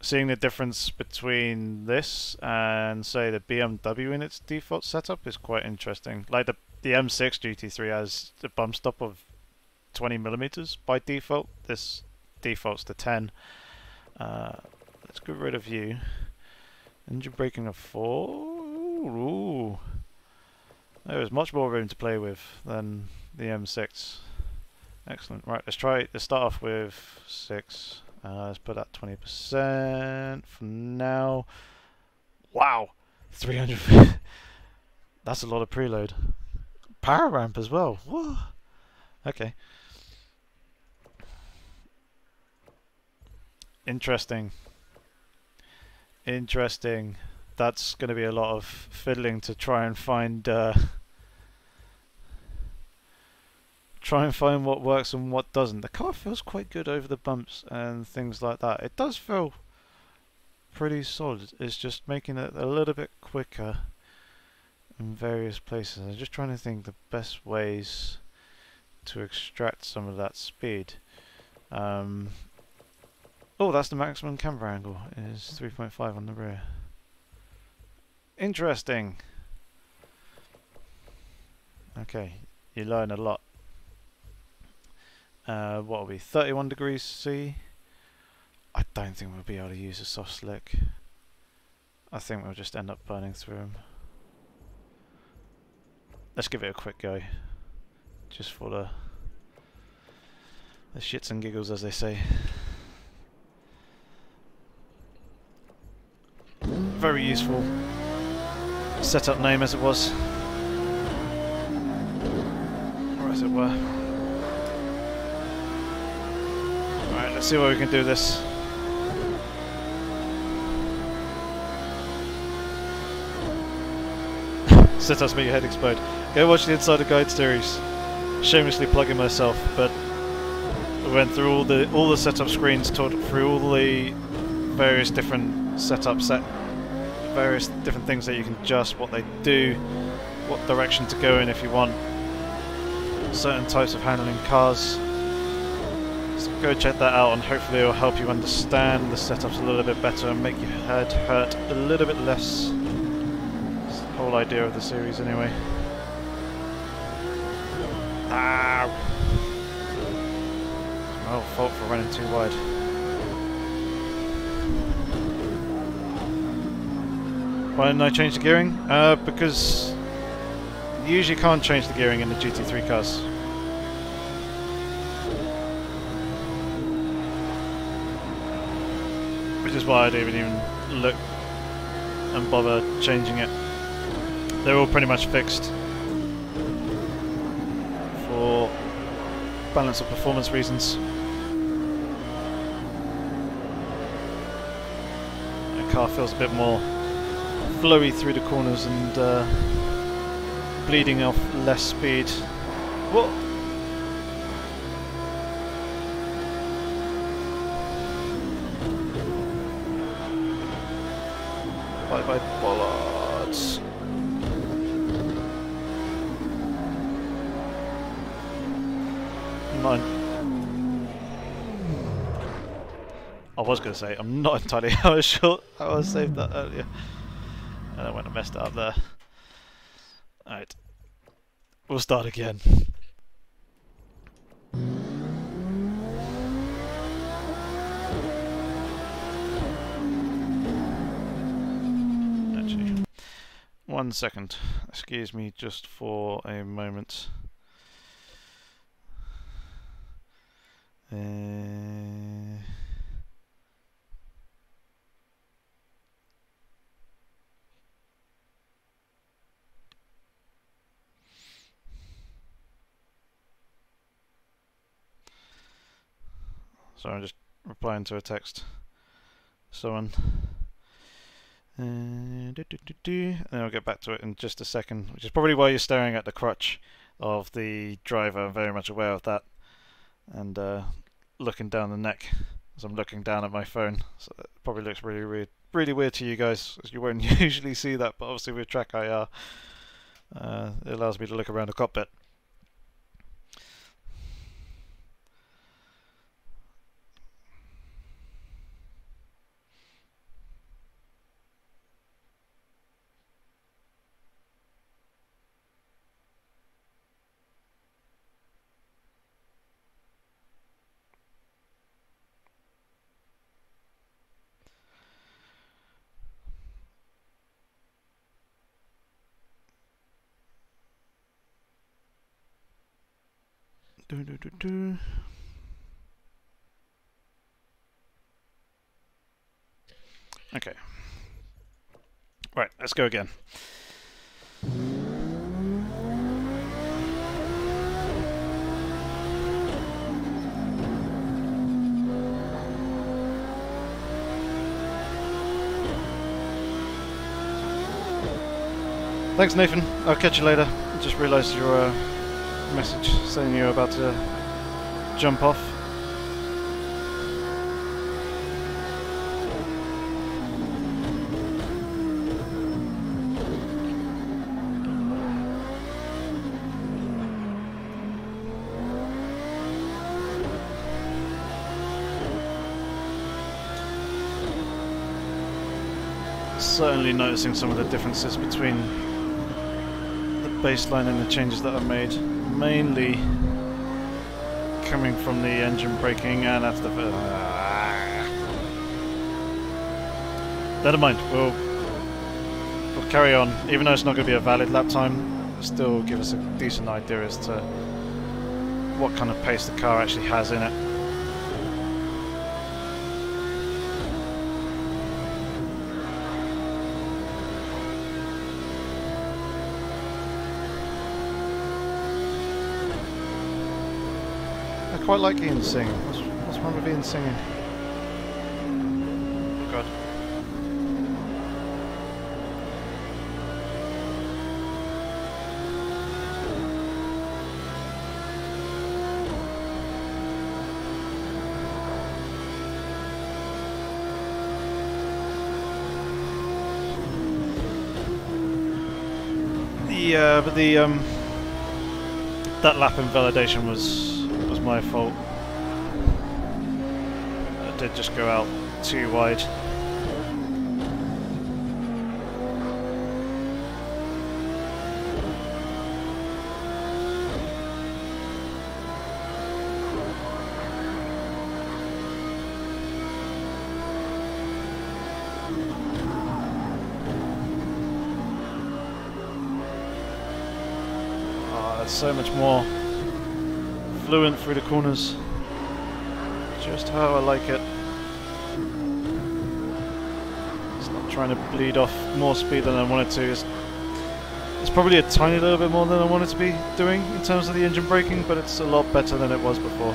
seeing the difference between this and say the BMW in its default setup is quite interesting. Like the M6 GT3 has a bump stop of 20mm by default. This defaults to 10. Let's get rid of you. Engine braking of 4. Ooh. There is much more room to play with than the M6. Excellent. Right, let's start off with 6. Let's put that 20% for now. Wow, 300. That's a lot of preload. Power ramp as well. Whoa. Okay. Interesting. Interesting. That's going to be a lot of fiddling to try and find what works and what doesn't. The car feels quite good over the bumps and things like that. It does feel pretty solid. It's just making it a little bit quicker in various places. I'm just trying to think the best ways to extract some of that speed. Oh, that's the maximum camber angle. It is 3.5 on the rear. Interesting. Okay, you learn a lot. What will be 31 degrees C? I don't think we'll be able to use a soft slick. I think we'll just end up burning through them. Let's give it a quick go, just for the shits and giggles, as they say. Very useful setup name, as it was, or as it were. Alright, let's see what we can do with this. Setups make your head explode. Go watch the Inside the Guide series. Shamelessly plugging myself, but we went through all the setup screens, talked through all the various different setups, various different things that you can adjust, what they do, what direction to go in if you want certain types of handling cars. So go check that out, and hopefully it will help you understand the setups a little bit better and make your head hurt a little bit less. That's the whole idea of the series anyway. Ow! It's my own fault for running too wide. Why didn't I change the gearing? Because you usually can't change the gearing in the GT3 cars. Which is why I didn't even look and bother changing it. They're all pretty much fixed for balance of performance reasons. The car feels a bit more flowy through the corners and bleeding off less speed. Whoa! Bye bye bollards. I was going to say, I'm not entirely sure how I saved that earlier. And I went and messed it up there. Alright. We'll start again. Actually, 1 second. Excuse me just for a moment. Sorry, I'm just replying to a text. Someone. And then I'll get back to it in just a second, which is probably why you're staring at the crutch of the driver. I'm very much aware of that. And looking down the neck as I'm looking down at my phone. So it probably looks really weird to you guys, as you won't usually see that, but obviously with TrackIR, it allows me to look around the cockpit. Okay. Right, let's go again. Thanks, Nathan. I'll catch you later. I just realised your message saying you're about to jump off. Certainly noticing some of the differences between the baseline and the changes that I've made, mainly coming from the engine braking and after the never mind, we'll carry on. Even though it's not going to be a valid lap time, it'll still give us a decent idea as to what kind of pace the car actually has in it. I quite like Ian singing. What's wrong with Ian singing? Oh God. But that lap invalidation was my fault. I did just go out too wide. That's so much more fluent through the corners, just how I like it. It's not trying to bleed off more speed than I want it to. It's probably a tiny little bit more than I want it to be doing in terms of the engine braking, but it's a lot better than it was before.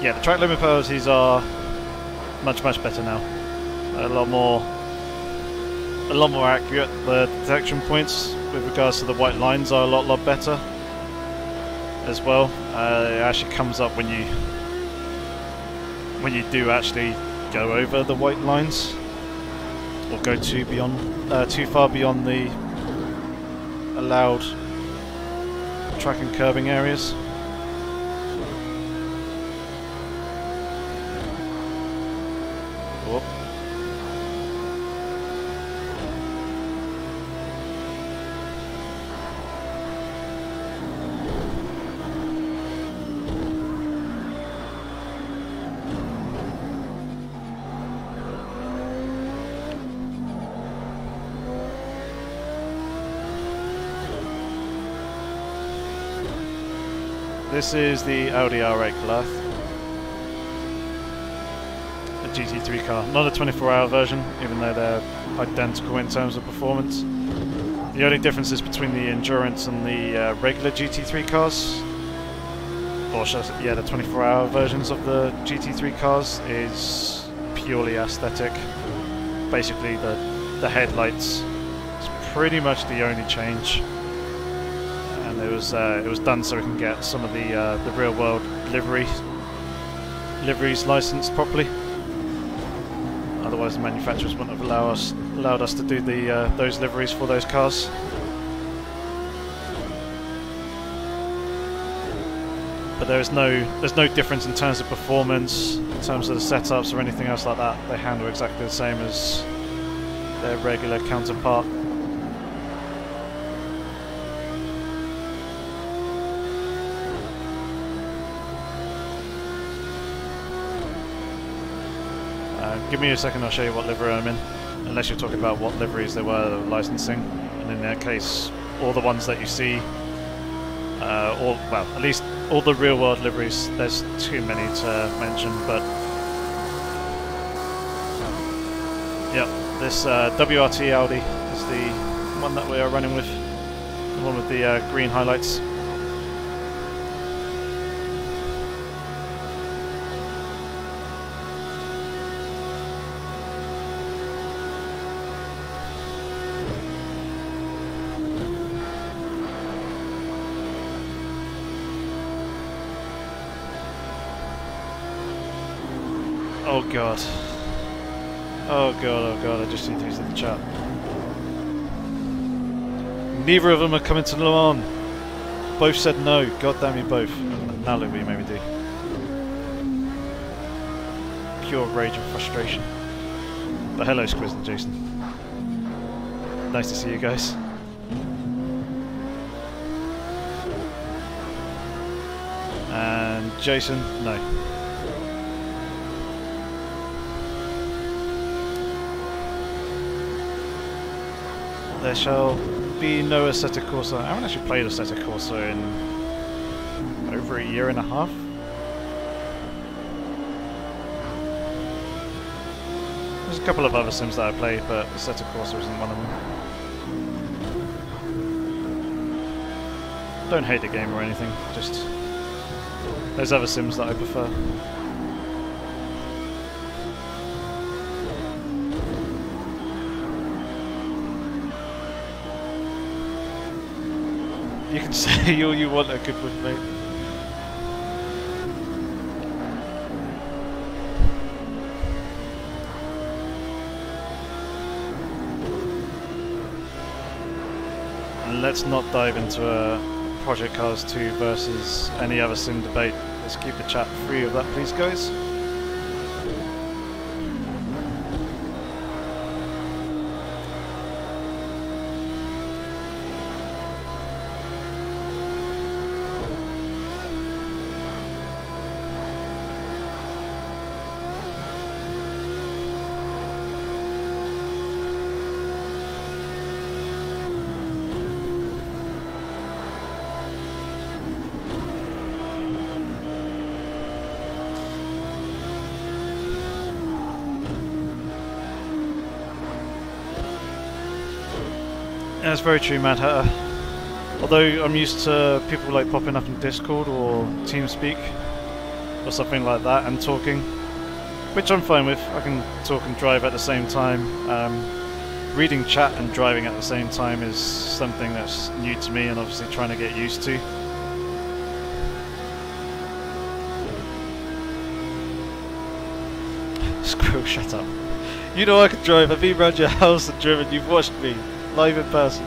Yeah, the track limit penalties are much better now. A lot more accurate. The detection points with regards to the white lines are a lot better as well. It actually comes up when you when you do actually go over the white lines, or go too far beyond the allowed track and curbing areas. Whoop. This is the Audi R8 Goliath, a GT3 car, not a 24-hour version, even though they're identical in terms of performance. The only differences between the Endurance and the regular GT3 cars, or should I say, yeah, the 24-hour versions of the GT3 cars, is purely aesthetic. Basically, the headlights is pretty much the only change. It was done so we can get some of the real world liveries licensed properly. Otherwise, the manufacturers wouldn't have allowed us to do those liveries for those cars. But there's no difference in terms of performance, in terms of the setups or anything else like that. They handle exactly the same as their regular counterpart. Give me a second, I'll show you what livery I'm in. Unless you're talking about what liveries they were licensing. And in that case, all the ones that you see, well, at least all the real world liveries, there's too many to mention, but yeah, this WRT Audi is the one that we are running with, the one with the green highlights. Oh god. Oh god, oh god, I just need these in the chat. Neither of them are coming to Le Mans. Both said no. God damn you both. Now look what you made me do. Pure rage and frustration. But hello Squiz and Jason. Nice to see you guys. And Jason, no. There shall be no Assetto Corsa. I haven't actually played Assetto Corsa in over a year and a half. There's a couple of other sims that I played, but Assetto Corsa isn't one of them. Don't hate the game or anything, just there's other sims that I prefer. You can say all you want, a good one, mate. And let's not dive into a Project Cars 2 versus any other sim debate. Let's keep the chat free of that, please, guys. That's very true, Mad Hatter. Although I'm used to people like popping up in Discord or TeamSpeak or something like that and talking, which I'm fine with. I can talk and drive at the same time. Reading chat and driving at the same time is something that's new to me and obviously trying to get used to. Squirrel, shut up. You know I can drive. I've been around your house and driven. You've watched me live in person.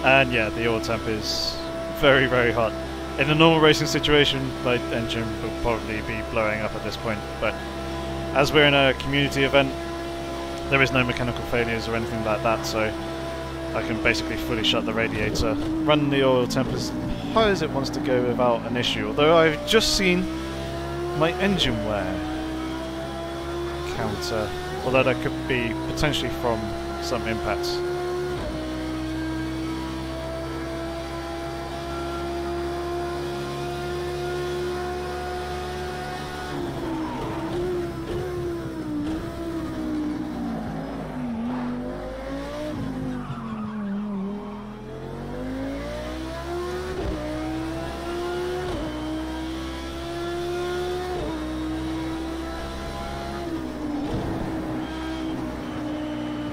And yeah, the oil temp is very, very hot. In a normal racing situation, my engine will probably be blowing up at this point, but as we're in a community event, there is no mechanical failures or anything like that, so I can basically fully shut the radiator, run the oil temp as high as it wants to go without an issue, although I've just seen my engine wear counter, although that could be potentially from some impacts.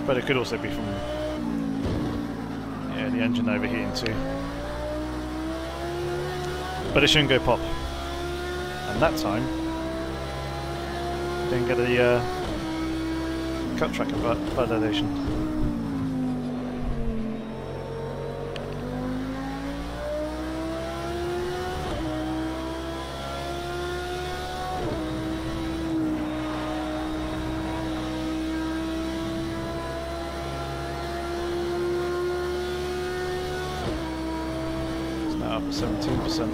But it could also be from the engine overheating too. But it shouldn't go pop. And that time, didn't get a cut track validation. Up 17%.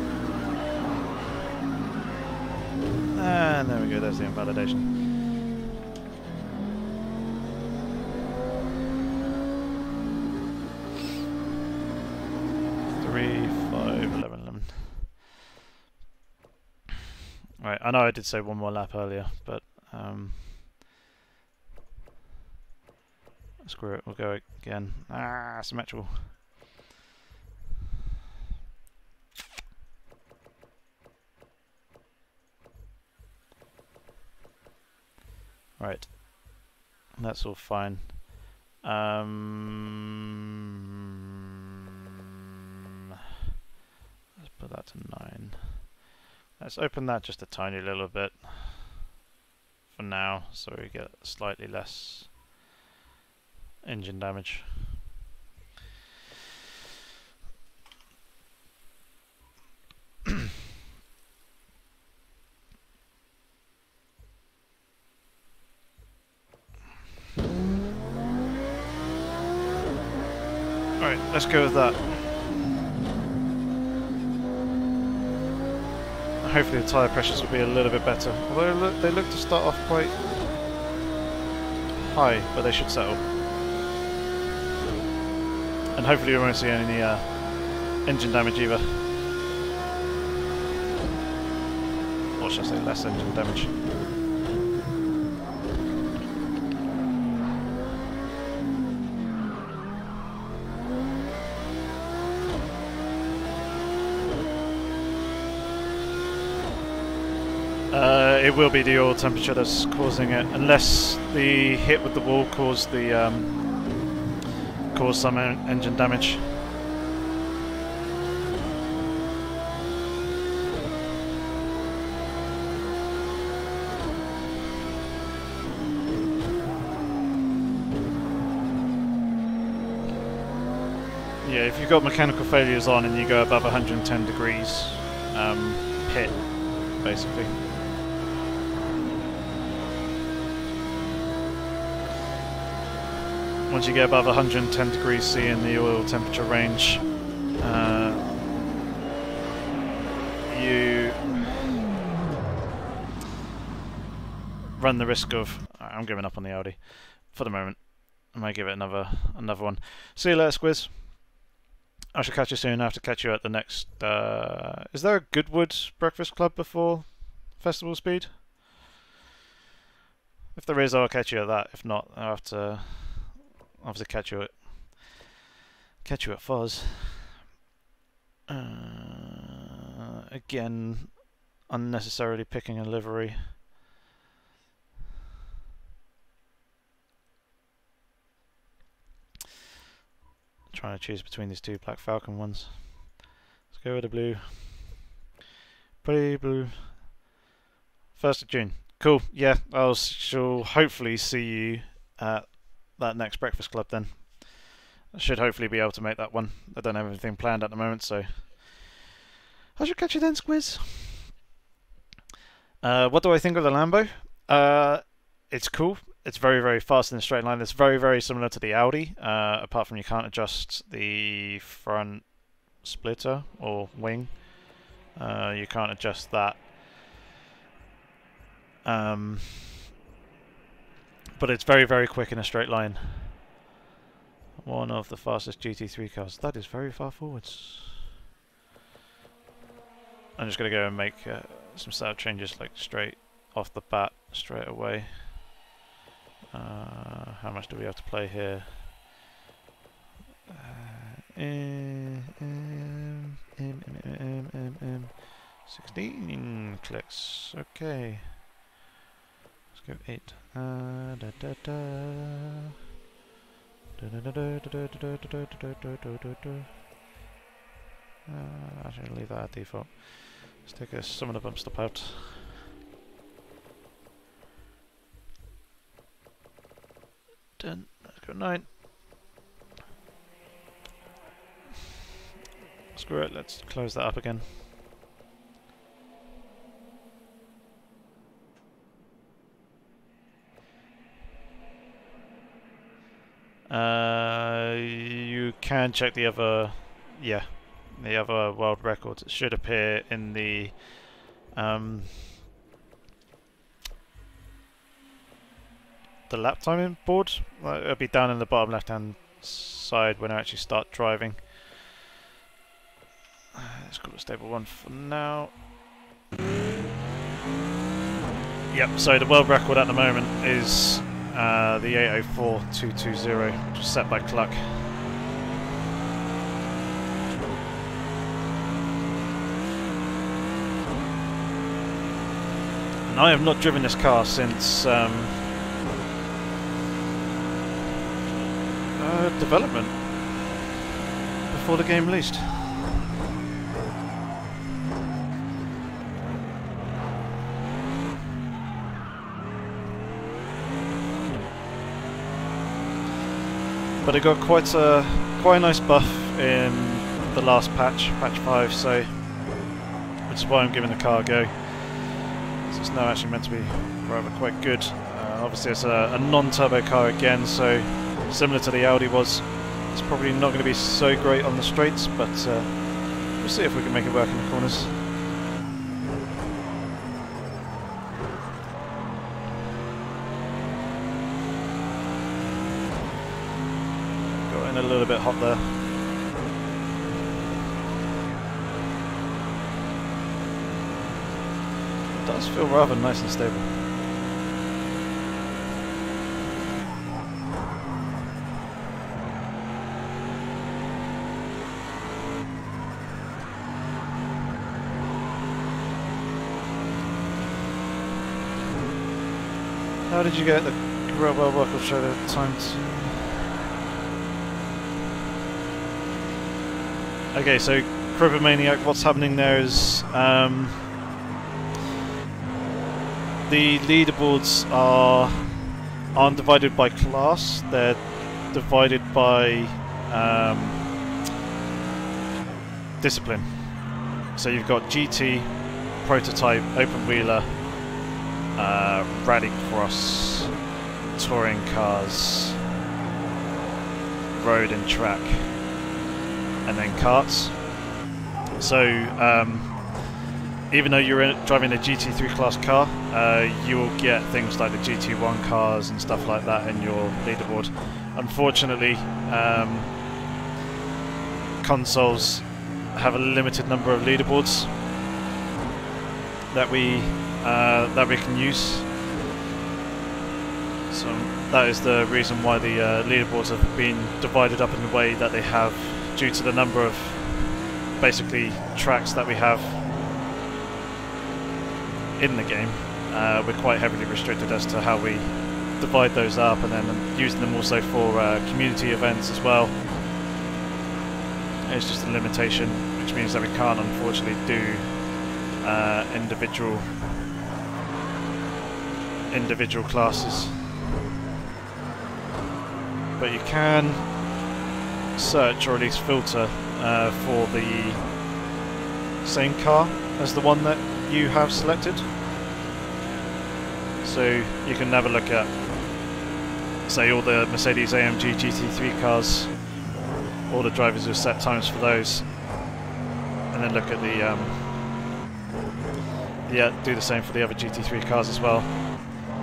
And there we go, there's the invalidation. Three, 5, 11, 11. Right, I know I did say one more lap earlier, but screw it, we'll go again. Symmetrical. Right, that's all fine. Let's put that to 9. Let's open that just a tiny little bit for now, so we get slightly less engine damage. Alright, let's go with that. Hopefully the tyre pressures will be a little bit better. Although they look to start off quite high, but they should settle. And hopefully we won't see any engine damage either. Or should I say less engine damage. It will be the oil temperature that's causing it, unless the hit with the wall caused some engine damage. Yeah, if you've got mechanical failures on and you go above 110 degrees pit, basically. Once you get above 110 degrees C in the oil temperature range, you run the risk of... I'm giving up on the Audi for the moment. I might give it another one. See you later, Squiz. I shall catch you soon. I have to catch you at the next... is there a Goodwood Breakfast Club before Festival Speed? If there is, I'll catch you at that. If not, I'll have to catch you at Foz. Again, unnecessarily picking a livery. Trying to choose between these two Black Falcon ones. Let's go with the blue. Pretty blue. 1st of June. Cool. Yeah, shall hopefully see you at that next Breakfast Club then. I should hopefully be able to make that one. I don't have anything planned at the moment, so I should catch you then, Squiz. What do I think of the Lambo? It's cool. It's very, very fast in a straight line. It's very, very similar to the Audi, apart from you can't adjust the front splitter or wing. You can't adjust that. But it's very, very quick in a straight line. One of the fastest GT3 cars. That is very far forwards. I'm just going to go and make some setup changes like straight off the bat, straight away. How much do we have to play here? 16 clicks. Okay. Let's go 8. Actually, leave that at default. Let's take some of the bump stop out. Done. Let's go 9. Screw it, let's close that up again. You can check the other, the other world records. It should appear in the lap timing board. It'll be down in the bottom left hand side when I actually start driving. Let's call it stable 1 for now. Yep, so the world record at the moment is the 804.220, which is set by Cluck. And I have not driven this car since development, before the game released. But it got quite a nice buff in the last patch 5, so which is why I'm giving the car a go. So it's now actually meant to be rather quite good. Obviously it's a non-turbo car again, so similar to the Audi was. It's probably not going to be so great on the straights, but we'll see if we can make it work in the corners. Got in a little bit hot there. It does feel rather nice and stable. How did you get the real world record show the time to... Okay, so Cribomaniac, what's happening there is the leaderboards aren't divided by class, they're divided by discipline. So you've got GT, prototype, open wheeler, rallycross, touring cars, road and track, and then karts. So even though you're driving a GT3 class car, you will get things like the GT1 cars and stuff like that in your leaderboard. Unfortunately, consoles have a limited number of leaderboards that we can use. So that is the reason why the leaderboards have been divided up in the way that they have, due to the number of basically tracks that we have in the game. We're quite heavily restricted as to how we divide those up, and then using them also for community events as well. It's just a limitation, which means that we can't unfortunately do individual classes, but you can search or at least filter for the same car as the one that you have selected. So you can have a look at, say, all the Mercedes AMG GT3 cars, all the drivers with set times for those, and then look at the do the same for the other GT3 cars as well.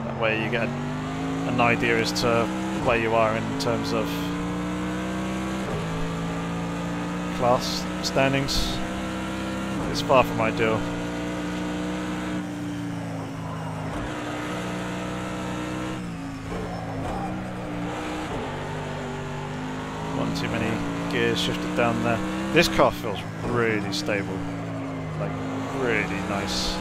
That way you get an idea as to where you are in terms of class standings. It's far from ideal. One too many gears shifted down there. This car feels really stable, like really nice.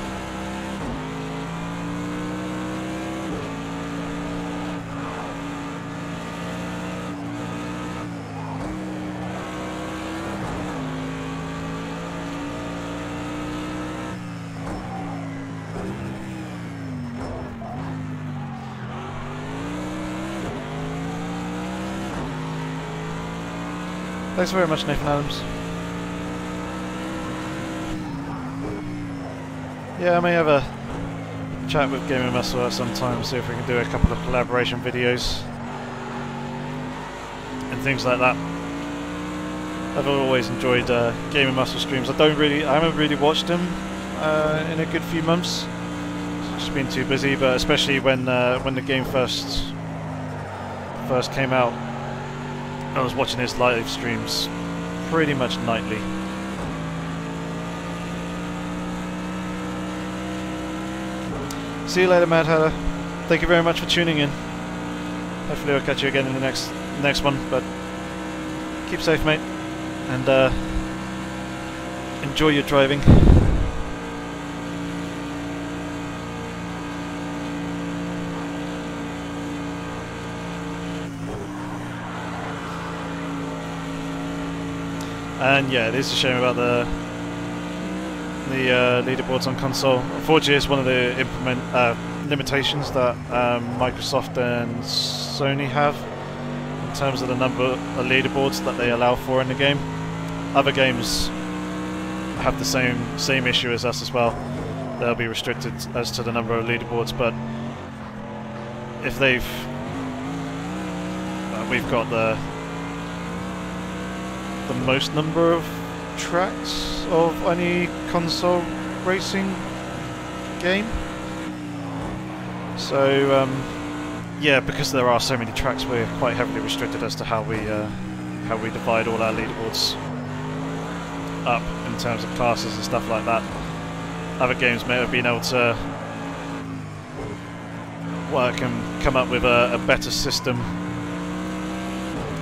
Thanks very much, Nathan Adams. Yeah, I may have a chat with Gaming Muscle at some time, see if we can do a couple of collaboration videos and things like that. I've always enjoyed Gaming Muscle streams. I haven't really watched him in a good few months. It's just been too busy, but especially when the game first came out, I was watching his live streams pretty much nightly. See you later, Mad Hatter. Thank you very much for tuning in. Hopefully I'll catch you again in the next one, but keep safe, mate, and enjoy your driving. And yeah, it is a shame about the leaderboards on console. Unfortunately, it's one of the limitations that Microsoft and Sony have in terms of the number of leaderboards that they allow for in the game. Other games have the same issue as us as well. They'll be restricted as to the number of leaderboards, but if we've got the most number of tracks of any console racing game. So yeah, because there are so many tracks, we're quite heavily restricted as to how we divide all our leaderboards up in terms of classes and stuff like that. Other games may have been able to work and come up with a better system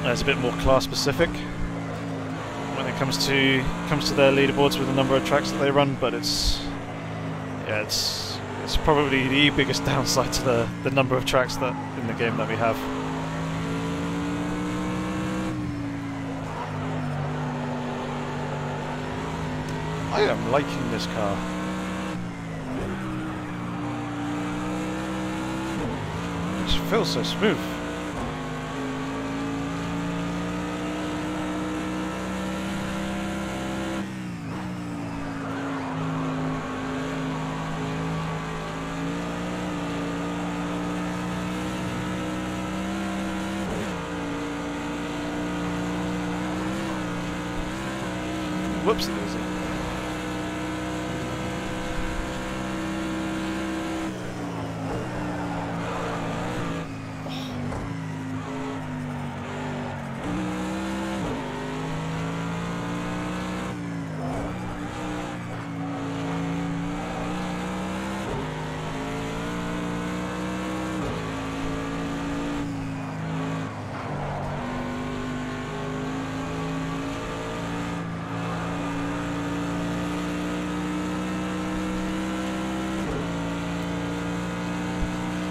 that's a bit more class specific when it comes to their leaderboards with the number of tracks that they run, but it's probably the biggest downside to the number of tracks that in the game that we have. I am liking this car. It just feels so smooth. Whoops, daisy.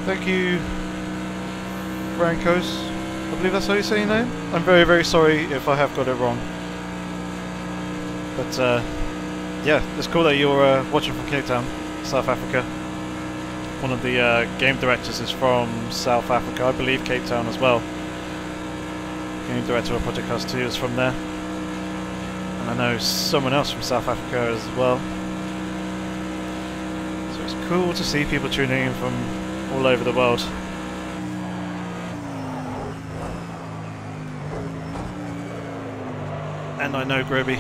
Thank you, Francos. I believe that's how you say your name. I'm very, very sorry if I have got it wrong. But yeah, it's cool that you're watching from Cape Town, South Africa. One of the game directors is from South Africa, I believe Cape Town as well. Game director of Project Cars 2 is from there. And I know someone else from South Africa as well. So it's cool to see people tuning in from all over the world. And I know Groby.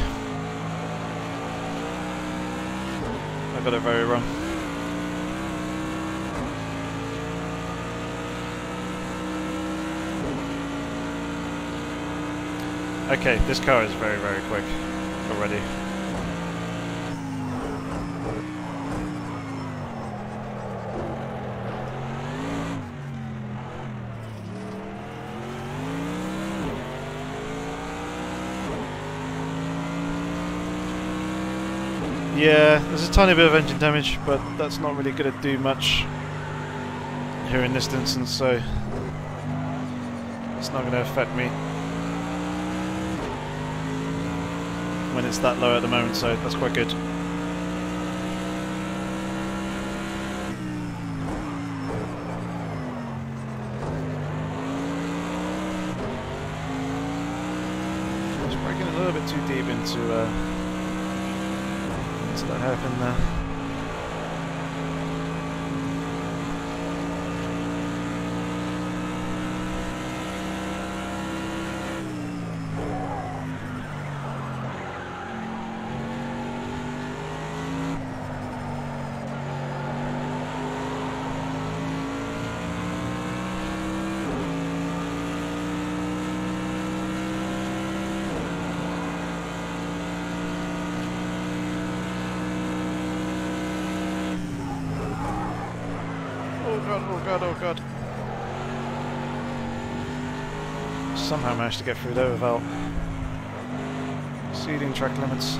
I got it very wrong. Okay, this car is very, very quick already. Yeah, there's a tiny bit of engine damage, but that's not really going to do much here in this instance, so it's not going to affect me when it's that low at the moment, so that's quite good. Just breaking a little bit too deep into that hairpin there. Oh god, oh god. Somehow managed to get through there without exceeding track limits.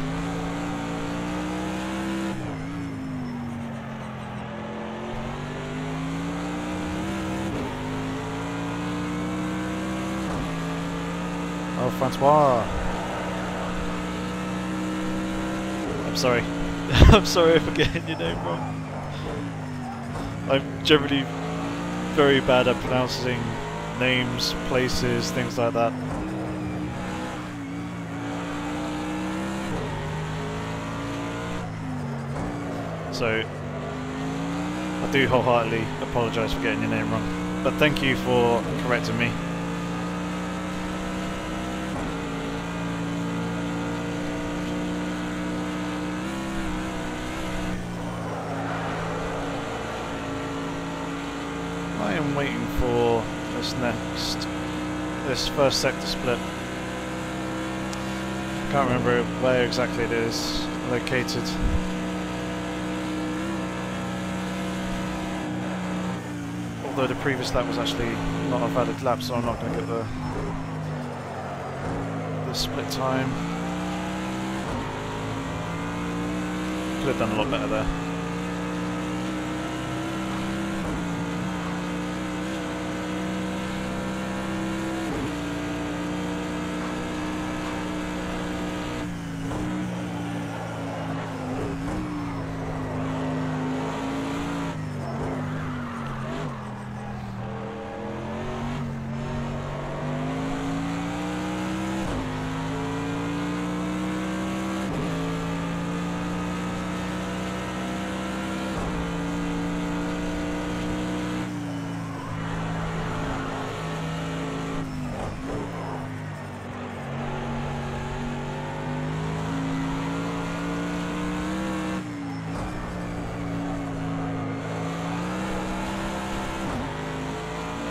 Oh, Francois. I'm sorry. I'm sorry for getting your name wrong. I'm generally very bad at pronouncing names, places, things like that. So I do wholeheartedly apologise for getting your name wrong. But thank you for correcting me. I am waiting for this first sector split. Can't remember where exactly it is located. Although the previous lap was actually not a valid lap, so I'm not going to get the split time. Could have done a lot better there.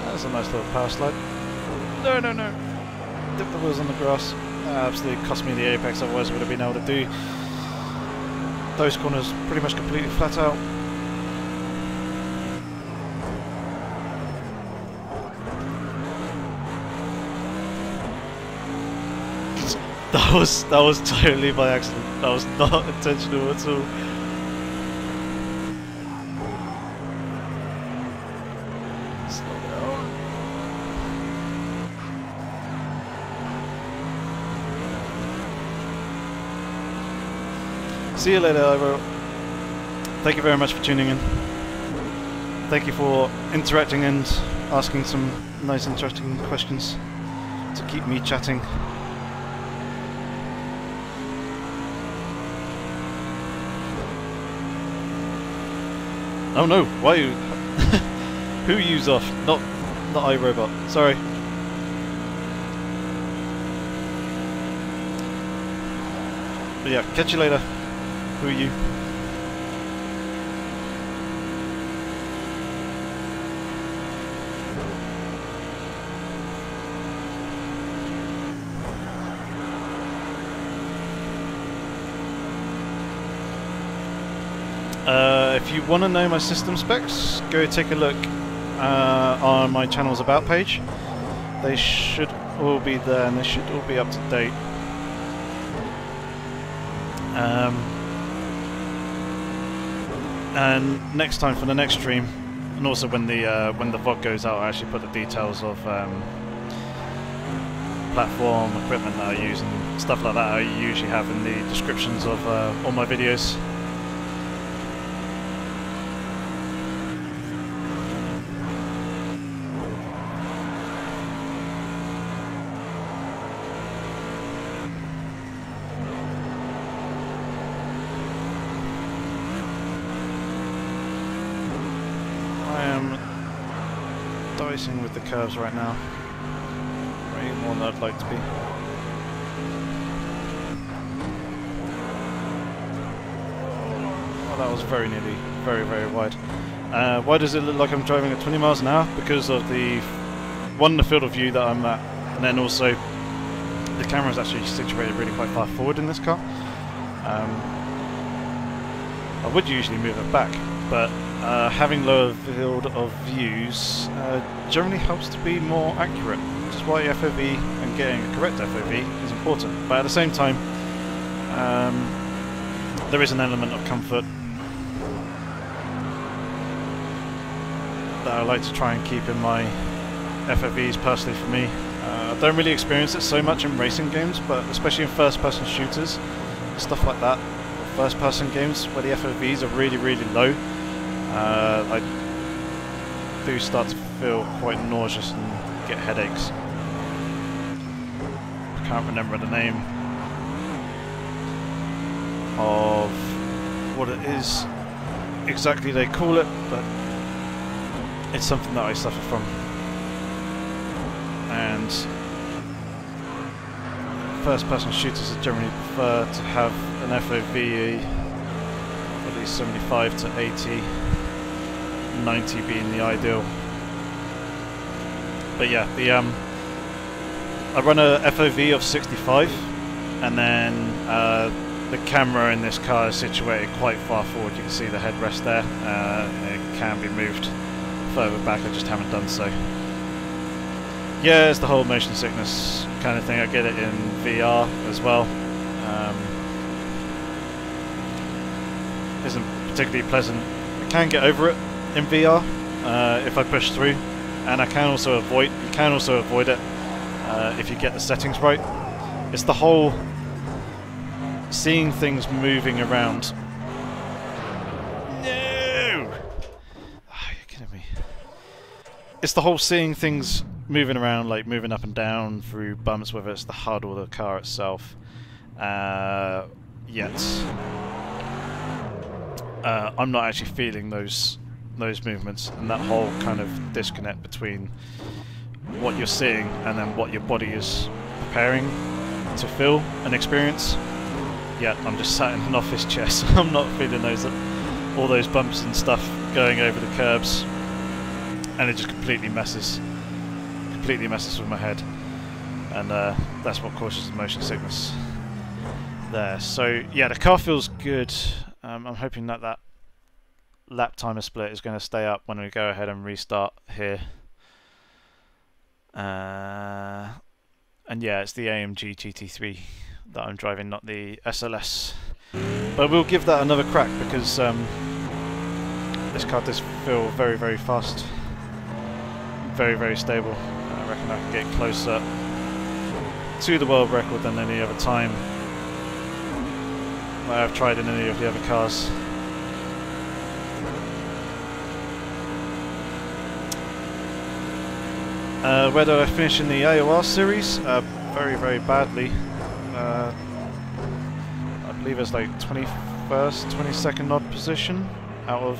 That's a nice little power slide. No, no, no. Dip the wheels on the grass. Absolutely cost me the apex, otherwise I would have been able to do those corners pretty much completely flat out. That was totally by accident. That was not intentional at all. See you later, Iro. Thank you very much for tuning in. Thank you for interacting and asking some nice, interesting questions to keep me chatting. Oh no! Why you? Who used off? Not iRobot. Sorry. But yeah, catch you later. Who are you? If you want to know my system specs, go take a look on my channel's about page. They should all be there and they should all be up to date. And next time for the next stream, and also when the VOD goes out, I actually put the details of platform, equipment that I use and stuff like that I usually have in the descriptions of all my videos. With the curves right now, way more than I'd like to be. Oh, that was very nearly, very wide. Why does it look like I'm driving at 20 miles an hour? Because of the field of view that I'm at, and then also the camera is actually situated really quite far forward in this car. I would usually move it back, but having lower field of views generally helps to be more accurate, which is why FOV and getting a correct FOV is important. But at the same time, there is an element of comfort that I like to try and keep in my FOVs personally for me. I don't really experience it so much in racing games, but especially in first-person shooters, stuff like that, first-person games where the FOVs are really low, I do start to feel quite nauseous and get headaches. I can't remember the name of what it is exactly they call it, but it's something that I suffer from. And first-person shooters generally prefer to have an FOV at least 75 to 80, 90 being the ideal. But yeah, I run a FOV of 65, and then the camera in this car is situated quite far forward. You can see the headrest there. It can be moved further back, I just haven't done so. Yeah, it's the whole motion sickness kind of thing. I get it in VR as well. Isn't particularly pleasant. I can get over it in VR if I push through, and I can also avoid. You can also avoid it if you get the settings right. It's the whole seeing things moving around. No! Oh, you're kidding me. It's the whole seeing things moving around, like moving up and down through bumps, whether it's the HUD or the car itself. Yet I'm not actually feeling those movements, and that whole kind of disconnect between what you're seeing and then what your body is preparing to feel and experience. Yet I'm just sat in an office chair, so I'm not feeling all those bumps and stuff going over the curbs, and it just completely messes with my head, and that's what causes the motion sickness there. So yeah, the car feels good. I'm hoping that lap timer split is going to stay up when we go ahead and restart here. And yeah, it's the AMG GT3 that I'm driving, not the SLS. But we'll give that another crack, because this car does feel very fast, very stable. I reckon I can get closer to the world record than any other time that I've tried in any of the other cars. Where did I finish in the AOR series? Very, very badly. I believe it's like 21st, 22nd odd position out of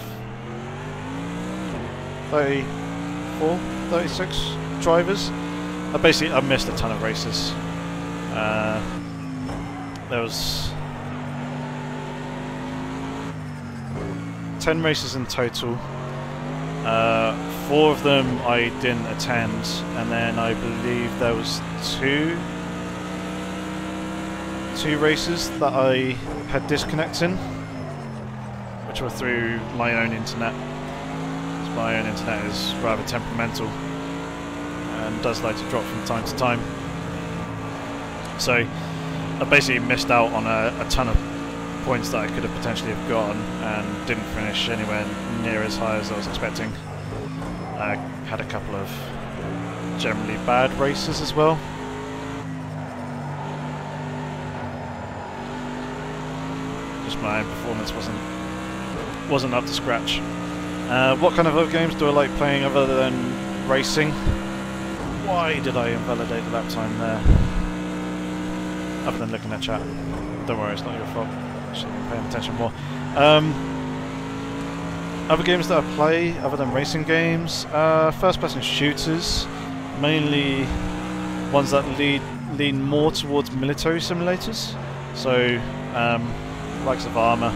34, 36 drivers. I missed a ton of races. There was 10 races in total. 4 of them I didn't attend, and then I believe there was two races that I had disconnects in, which were through my own internet. My own internet is rather temperamental and does like to drop from time to time. So I basically missed out on a ton of points that I could have potentially have gotten and didn't finish anywhere near as high as I was expecting. I had a couple of generally bad races as well. Just my own performance wasn't up to scratch. What kind of other games do I like playing other than racing? Why did I invalidate the lap time there? Other than looking at chat. Don't worry, it's not your fault. I should have been paying attention more. Other games that I play, other than racing games, first-person shooters, mainly ones that lean more towards military simulators. So, likes of Arma,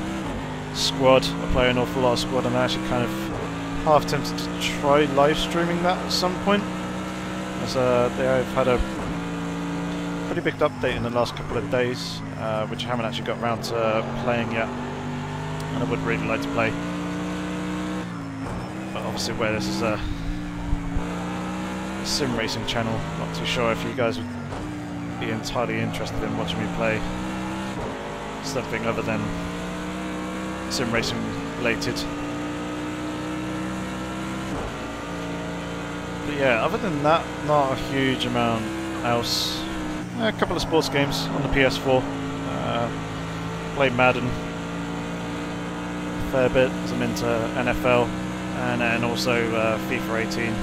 Squad. I play an awful lot of Squad, and I actually kind of half tempted to try live streaming that at some point, as they've had a pretty big update in the last couple of days, which I haven't actually got around to playing yet, and I would really like to play. But obviously, where this is a sim racing channel, not too sure if you guys would be entirely interested in watching me play something other than sim racing related. But yeah, other than that, not a huge amount else. A couple of sports games on the PS4. Play Madden a fair bit as I'm into NFL, and then also FIFA 18.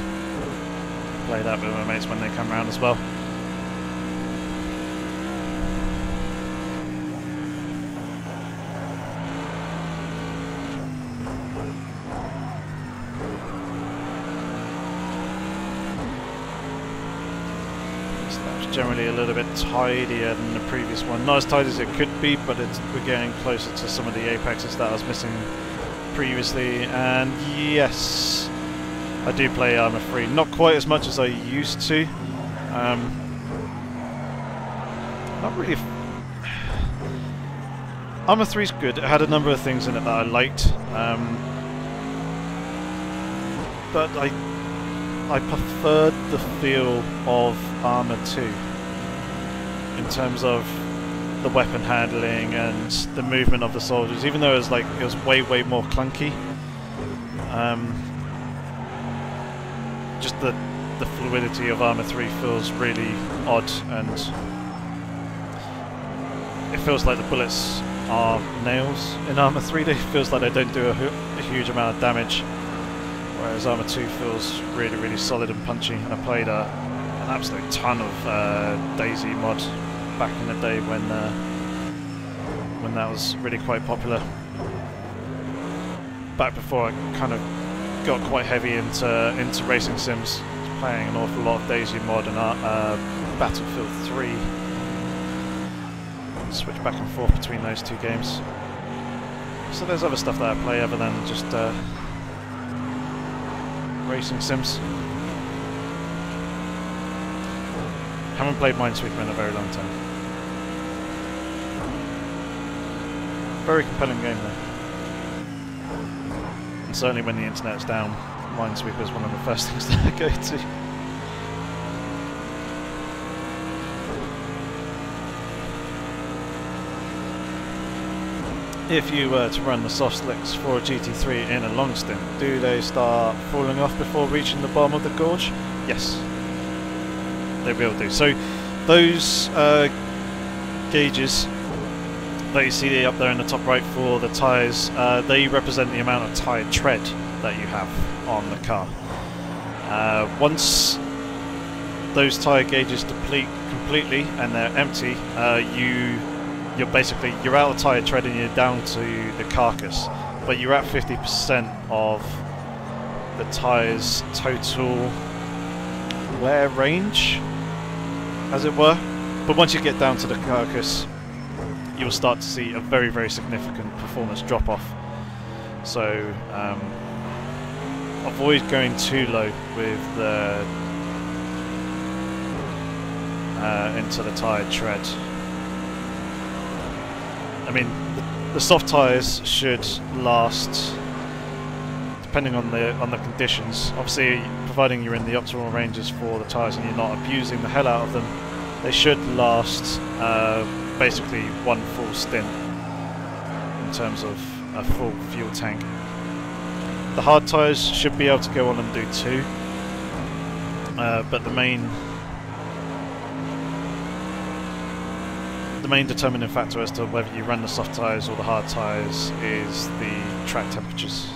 Play that with my mates when they come around as well. Generally a little bit tidier than the previous one. Not as tidy as it could be, but we're getting closer to some of the apexes that I was missing previously. And yes, I do play Arma 3. Not quite as much as I used to. Not really. Arma 3's good. It had a number of things in it that I liked, but I preferred the feel of Arma 2 in terms of the weapon handling and the movement of the soldiers, even though it was way more clunky. Just the fluidity of Arma 3 feels really odd, and it feels like the bullets are nails in Arma 3. It feels like they don't do a huge amount of damage, whereas Arma 2 feels really solid and punchy. And I played an absolute ton of Daisy mod back in the day when that was really quite popular. Back before I kind of got quite heavy into racing sims, playing an awful lot of Daisy mod and Battlefield 3. Switch back and forth between those two games. So there's other stuff that I play other than just racing sims. Haven't played Minesweeper in a very long time. Very compelling game though. And certainly when the internet's down, Minesweeper is one of the first things that I go to. If you were to run the soft slicks for a GT3 in a long stint, do they start falling off before reaching the bottom of the gorge? Yes, they will do. So those gauges that you see up there in the top right for the tyres, they represent the amount of tyre tread that you have on the car. Once those tyre gauges deplete completely and they're empty, you're out of tyre tread and you're down to the carcass, but you're at 50% of the tyre's total wear range, as it were. But once you get down to the carcass, you'll start to see a very, very significant performance drop off. So avoid going too low with the into the tyre tread. I mean, the soft tyres should last, depending on the conditions. Obviously, providing you're in the optimal ranges for the tyres and you're not abusing the hell out of them, they should last basically one full stint in terms of a full fuel tank. The hard tyres should be able to go on and do 2, but the main determining factor as to whether you run the soft tyres or the hard tyres is the track temperatures.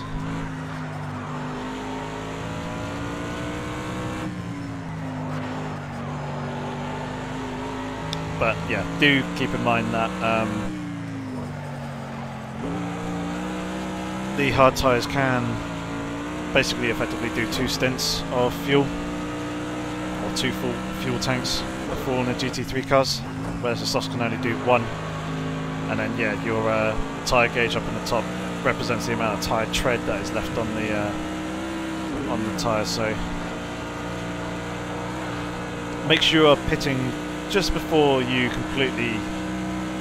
But yeah, do keep in mind that the hard tyres can basically effectively do 2 stints of fuel, or 2 full fuel tanks for all the GT3 cars, whereas the softs can only do 1. And then yeah, your tyre gauge up in the top represents the amount of tyre tread that is left on the tyre. So make sure you are pitting just before you completely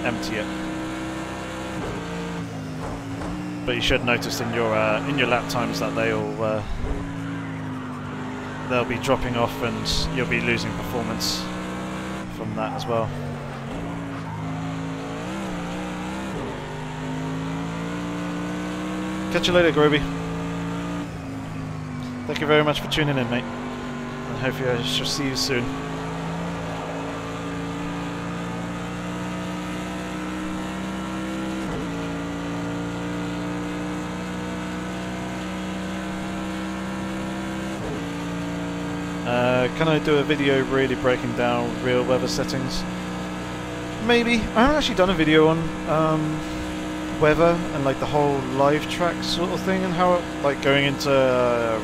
empty it. But you should notice in your lap times that they'll be dropping off and you'll be losing performance from that as well. Catch you later, Groby. Thank you very much for tuning in, mate. And hopefully I shall see you soon. Can I do a video really breaking down real weather settings? Maybe. I haven't actually done a video on weather and like the whole live track sort of thing and how it, like going into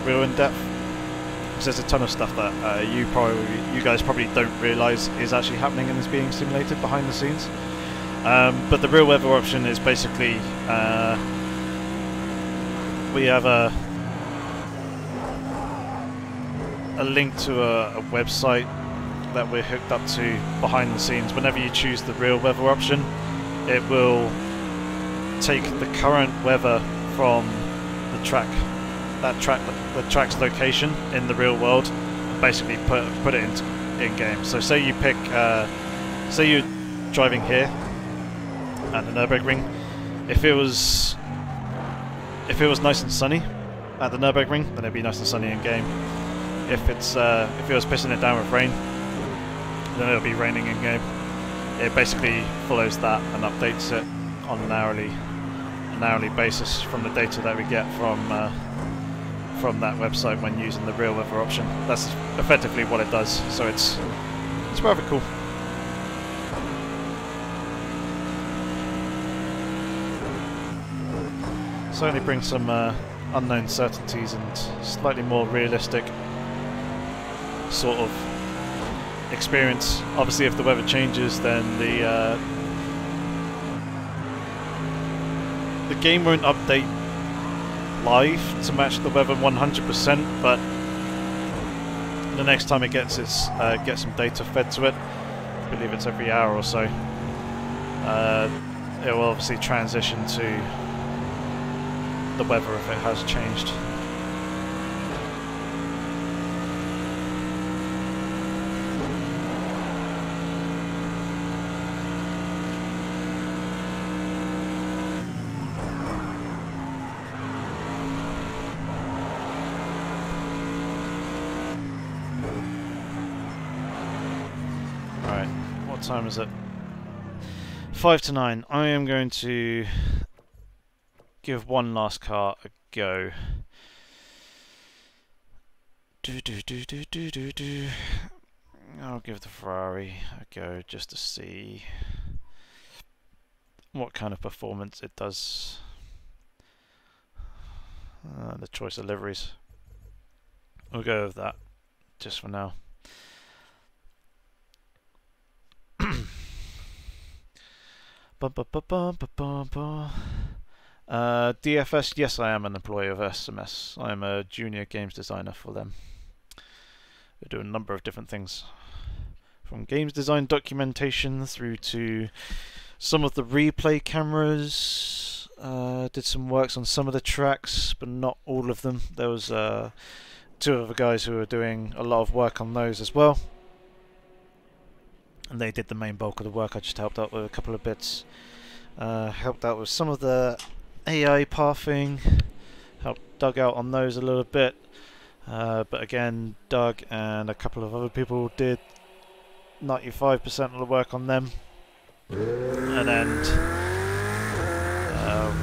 real in depth. Because there's a ton of stuff that you guys probably don't realise is actually happening and is being simulated behind the scenes. But the real weather option is basically we have a link to a website that we're hooked up to behind the scenes. Whenever you choose the real weather option, it will take the current weather from the track's location in the real world and basically put it in game. So say you pick, say you're driving here at the Nurburgring. If it was nice and sunny at the Nurburgring, then it'd be nice and sunny in game. If it was pissing it down with rain, then it'll be raining in game. It basically follows that and updates it on an hourly basis from the data that we get from that website when using the real weather option. That's effectively what it does. So it's rather cool. Certainly brings some unknown certainties and slightly more realistic sort of experience. Obviously, if the weather changes, then the game won't update live to match the weather 100%. But the next time it gets some data fed to it, I believe it's every hour or so, it will obviously transition to the weather if it has changed. Alright, what time is it? 5 to 9. I am going to give one last car a go. I'll give the Ferrari a go just to see what kind of performance it does. The choice of liveries. We'll go with that just for now. DFS, yes, I am an employee of SMS. I am a junior games designer for them. They do a number of different things, from games design documentation through to some of the replay cameras. Did some works on some of the tracks, but not all of them. There was 2 other guys who were doing a lot of work on those as well, and they did the main bulk of the work. I just helped out with a couple of bits. Helped out with some of the AI pathing, helped Doug out on those a little bit, but again, Doug and a couple of other people did 95% of the work on them. And then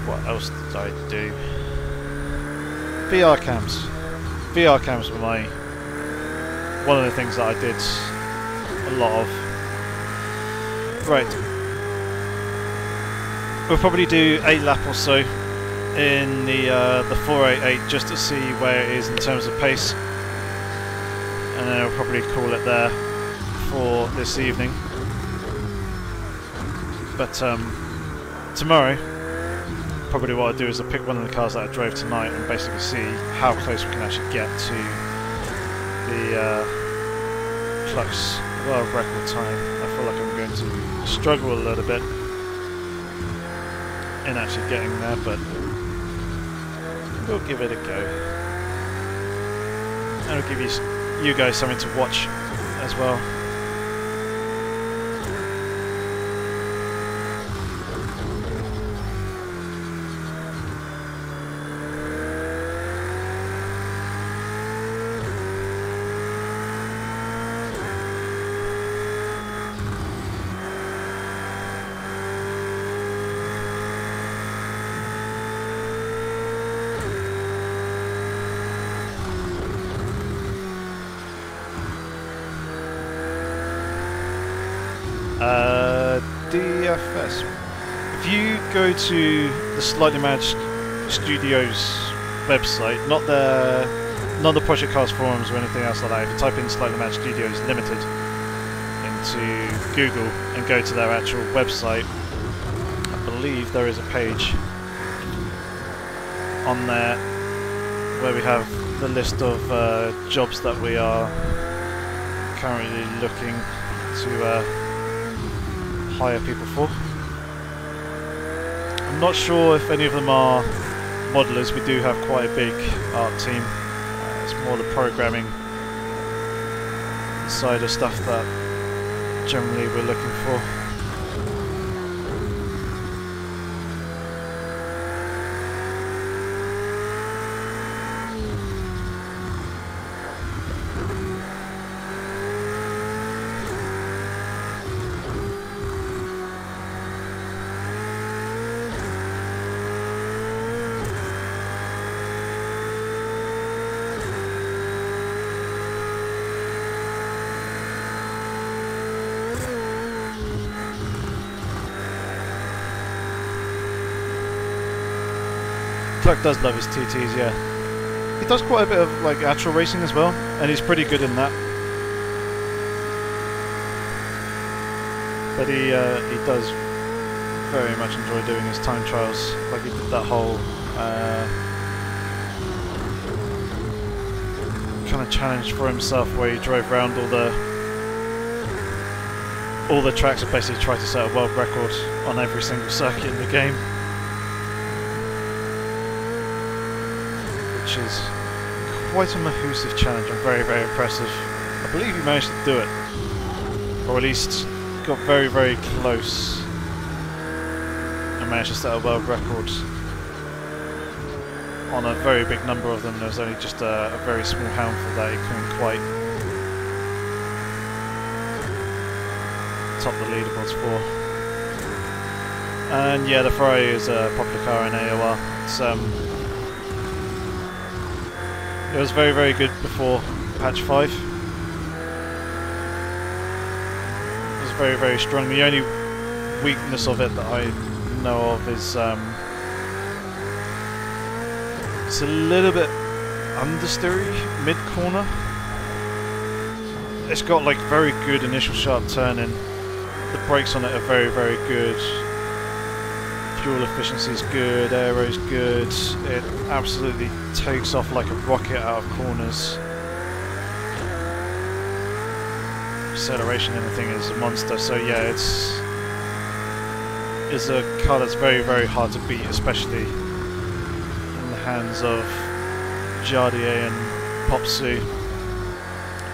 what else did I do? VR cams. VR cams were one of the things that I did a lot of. Right. We'll probably do 8 lap or so in the 488 just to see where it is in terms of pace, and then I'll probably call it there for this evening. But tomorrow, probably what I'll do is I'll pick one of the cars that I drove tonight and basically see how close we can actually get to the Flux world record time. I feel like I'm going to struggle a little bit in actually getting there, but we'll give it a go, and I'll give you guys something to watch as well. DFS. If you go to the Slightly Mad Studios website, not the Project Cars forums or anything else like that, if you type in Slightly Mad Studios Limited into Google and go to their actual website, I believe there is a page on there where we have the list of jobs that we are currently looking to hire people for. I'm not sure if any of them are modelers. We do have quite a big art team. It's more the programming side of stuff that generally we're looking for. Clark does love his TTs, yeah. He does quite a bit of like actual racing as well, and he's pretty good in that. But he does very much enjoy doing his time trials. Like he did that whole kind of challenge for himself where he drove around all the tracks and basically tried to set a world record on every single circuit in the game. Which is quite a mahoosive challenge and very, very impressive. I believe he managed to do it, or at least got very, very close and managed to set a world record on a very big number of them. There was only just a very small handful that he couldn't quite top the leaderboards for. And yeah, the Ferrari is a popular car in AOR. It's it was very, very good before patch 5. It was very, very strong. The only weakness of it that I know of is it's a little bit understeery mid-corner. It's got like very good initial sharp turning. The brakes on it are very, very good. Fuel efficiency is good, aero's good. It absolutely takes off like a rocket out of corners. Acceleration and everything is a monster. So yeah, it's a car that's very, very hard to beat, especially in the hands of Jardier and Popsu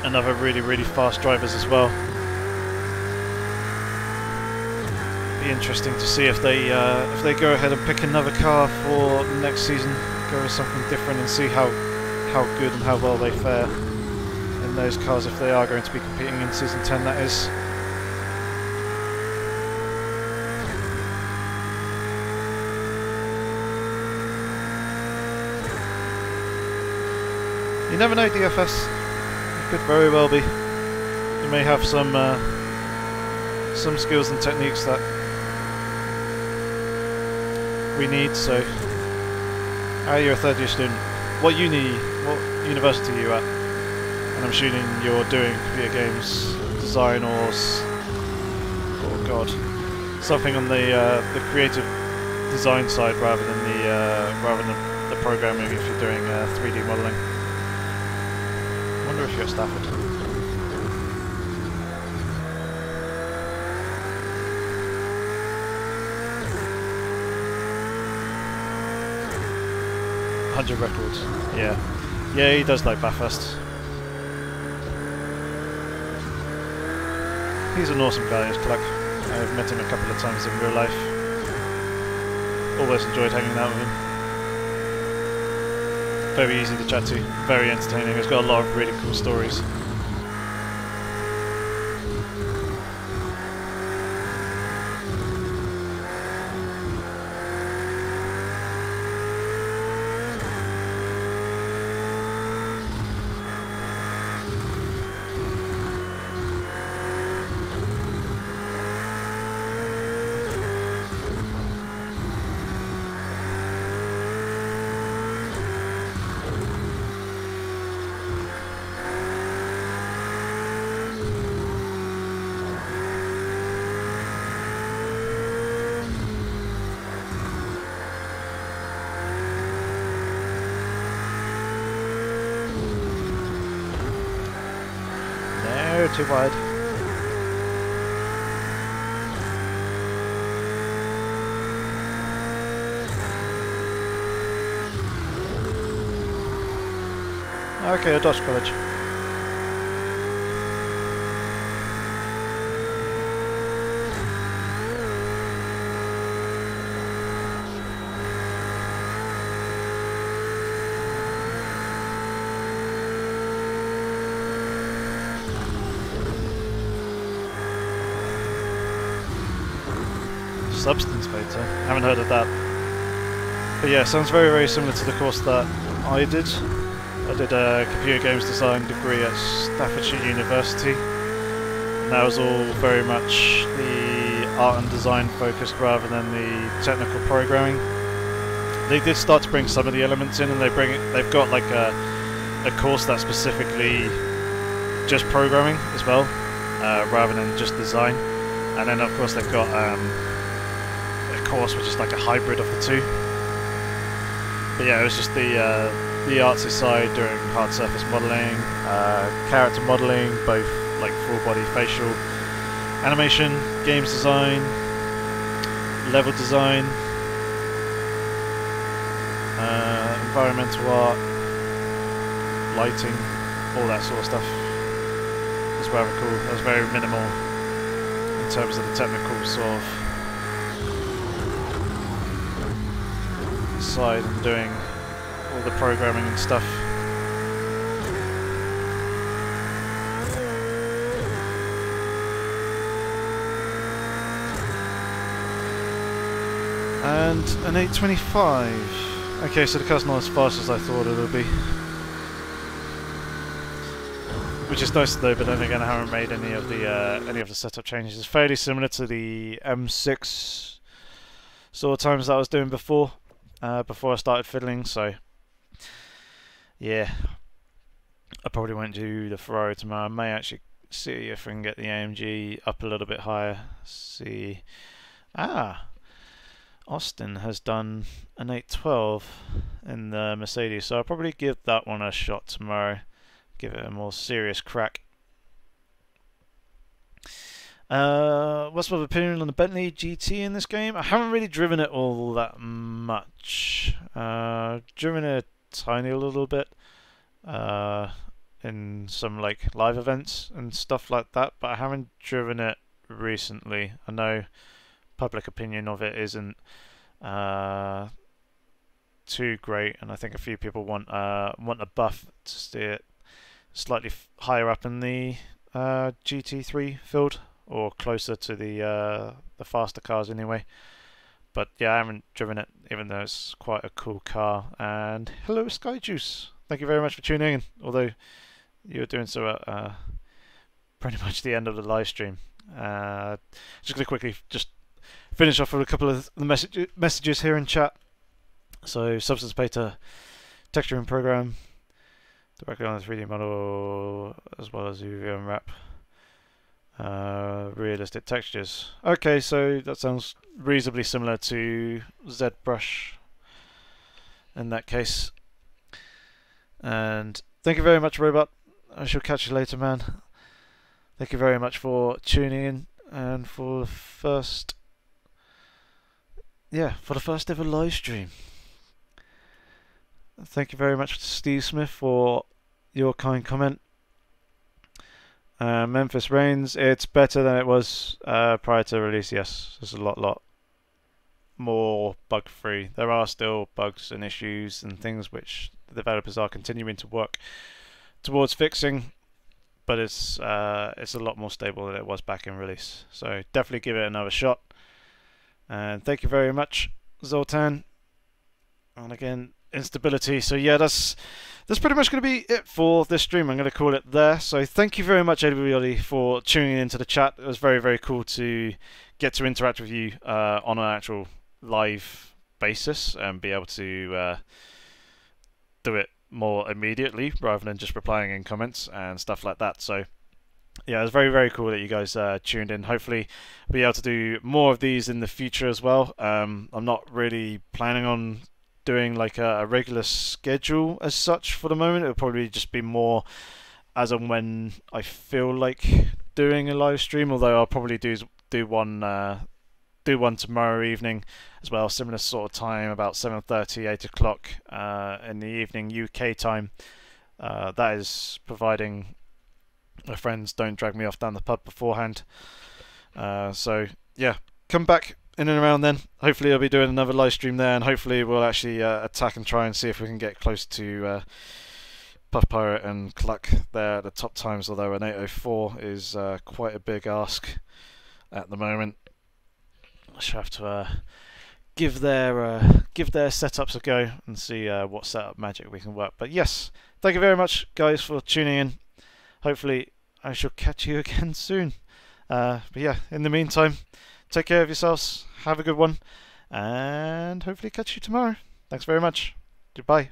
and other really, really fast drivers as well. Be interesting to see if they go ahead and pick another car for next season, go with something different, and see how good and how well they fare in those cars if they are going to be competing in season 10. That is. You never know, DFS. It could very well be. You may have some skills and techniques that we need. So, you're a third year student. What university are you at? And I'm assuming you're doing computer games design or oh god, something on the creative design side rather than the programming. If you're doing 3D modeling. I wonder if you're at Stafford. $100 records. Yeah, he does like Bathurst. He's an awesome guy, his Clark. I've met him a couple of times in real life. Always enjoyed hanging out with him. Very easy to chat to, very entertaining. He's got a lot of really cool stories. Too wide. Okay, a Dodge College. Substance beta. Haven't heard of that. But yeah, sounds very, very similar to the course that I did. I did a computer games design degree at Staffordshire University. And that was all very much the art and design focused rather than the technical programming. They did start to bring some of the elements in, and they've got like a course that's specifically just programming as well, rather than just design. And then of course they've got course which is like a hybrid of the two. But yeah, it was just the artsy side doing hard surface modeling, character modeling, both like full body facial animation, games design, level design, environmental art, lighting, all that sort of stuff. It was rather cool. It was very minimal in terms of the technical sort of side and doing all the programming and stuff. and an 825. Okay, so the car's not as fast as I thought it would be. Which is nice though, but then again I haven't made any of the setup changes. It's fairly similar to the M6 sort of times that I was doing before I started fiddling, so yeah. I probably won't do the Ferrari tomorrow. I may actually see if I can get the AMG up a little bit higher. See, Austin has done an 812 in the Mercedes, so I'll probably give that one a shot tomorrow. Give it a more serious crack. What's my opinion on the Bentley GT in this game? I haven't really driven it all that much. Driven it a tiny little bit in some like live events and stuff like that, but I haven't driven it recently. I know public opinion of it isn't too great, and I think a few people want a buff to see it slightly higher up in the GT3 field, or closer to the faster cars anyway. But yeah, I haven't driven it, even though it's quite a cool car. And hello Sky Juice, thank you very much for tuning in, although you were doing so at pretty much the end of the live stream. Just going to quickly just finish off with a couple of the messages here in chat. So, substance painter, texturing program, directly on the 3D model, as well as UV unwrap. Realistic textures. Okay, so that sounds reasonably similar to ZBrush in that case. And thank you very much, Robot. I shall catch you later, man. Thank you very much for tuning in and for the first ever live stream. Thank you very much to Steve Smith for your kind comment. Memphis Reigns, it's better than it was prior to release. Yes, there's a lot more bug free. There are still bugs and issues and things which the developers are continuing to work towards fixing, but it's a lot more stable than it was back in release. So definitely give it another shot. And thank you very much, Zoltan. And again, instability. So yeah, that's pretty much going to be it for this stream. I'm going to call it there. So thank you very much, everybody, for tuning into the chat. It was very, very cool to get to interact with you on an actual live basis and be able to do it more immediately rather than just replying in comments and stuff like that. So yeah, it was very, very cool that you guys tuned in. Hopefully I'll be able to do more of these in the future as well. I'm not really planning on doing like a regular schedule as such for the moment. It'll probably just be more as and when I feel like doing a live stream, although I'll probably do one tomorrow evening as well, similar sort of time, about 7:30, 8 o'clock in the evening UK time. That is providing my friends don't drag me off down the pub beforehand. So yeah, come back in and around then. Hopefully I'll be doing another live stream there, and hopefully we'll actually attack and try and see if we can get close to Puff Pirate and Cluck there at the top times, although an 804 is quite a big ask at the moment. I shall have to give their setups a go and see what setup magic we can work. But yes, thank you very much, guys, for tuning in. Hopefully I shall catch you again soon. But yeah, in the meantime, take care of yourselves, have a good one, and hopefully catch you tomorrow. Thanks very much. Goodbye.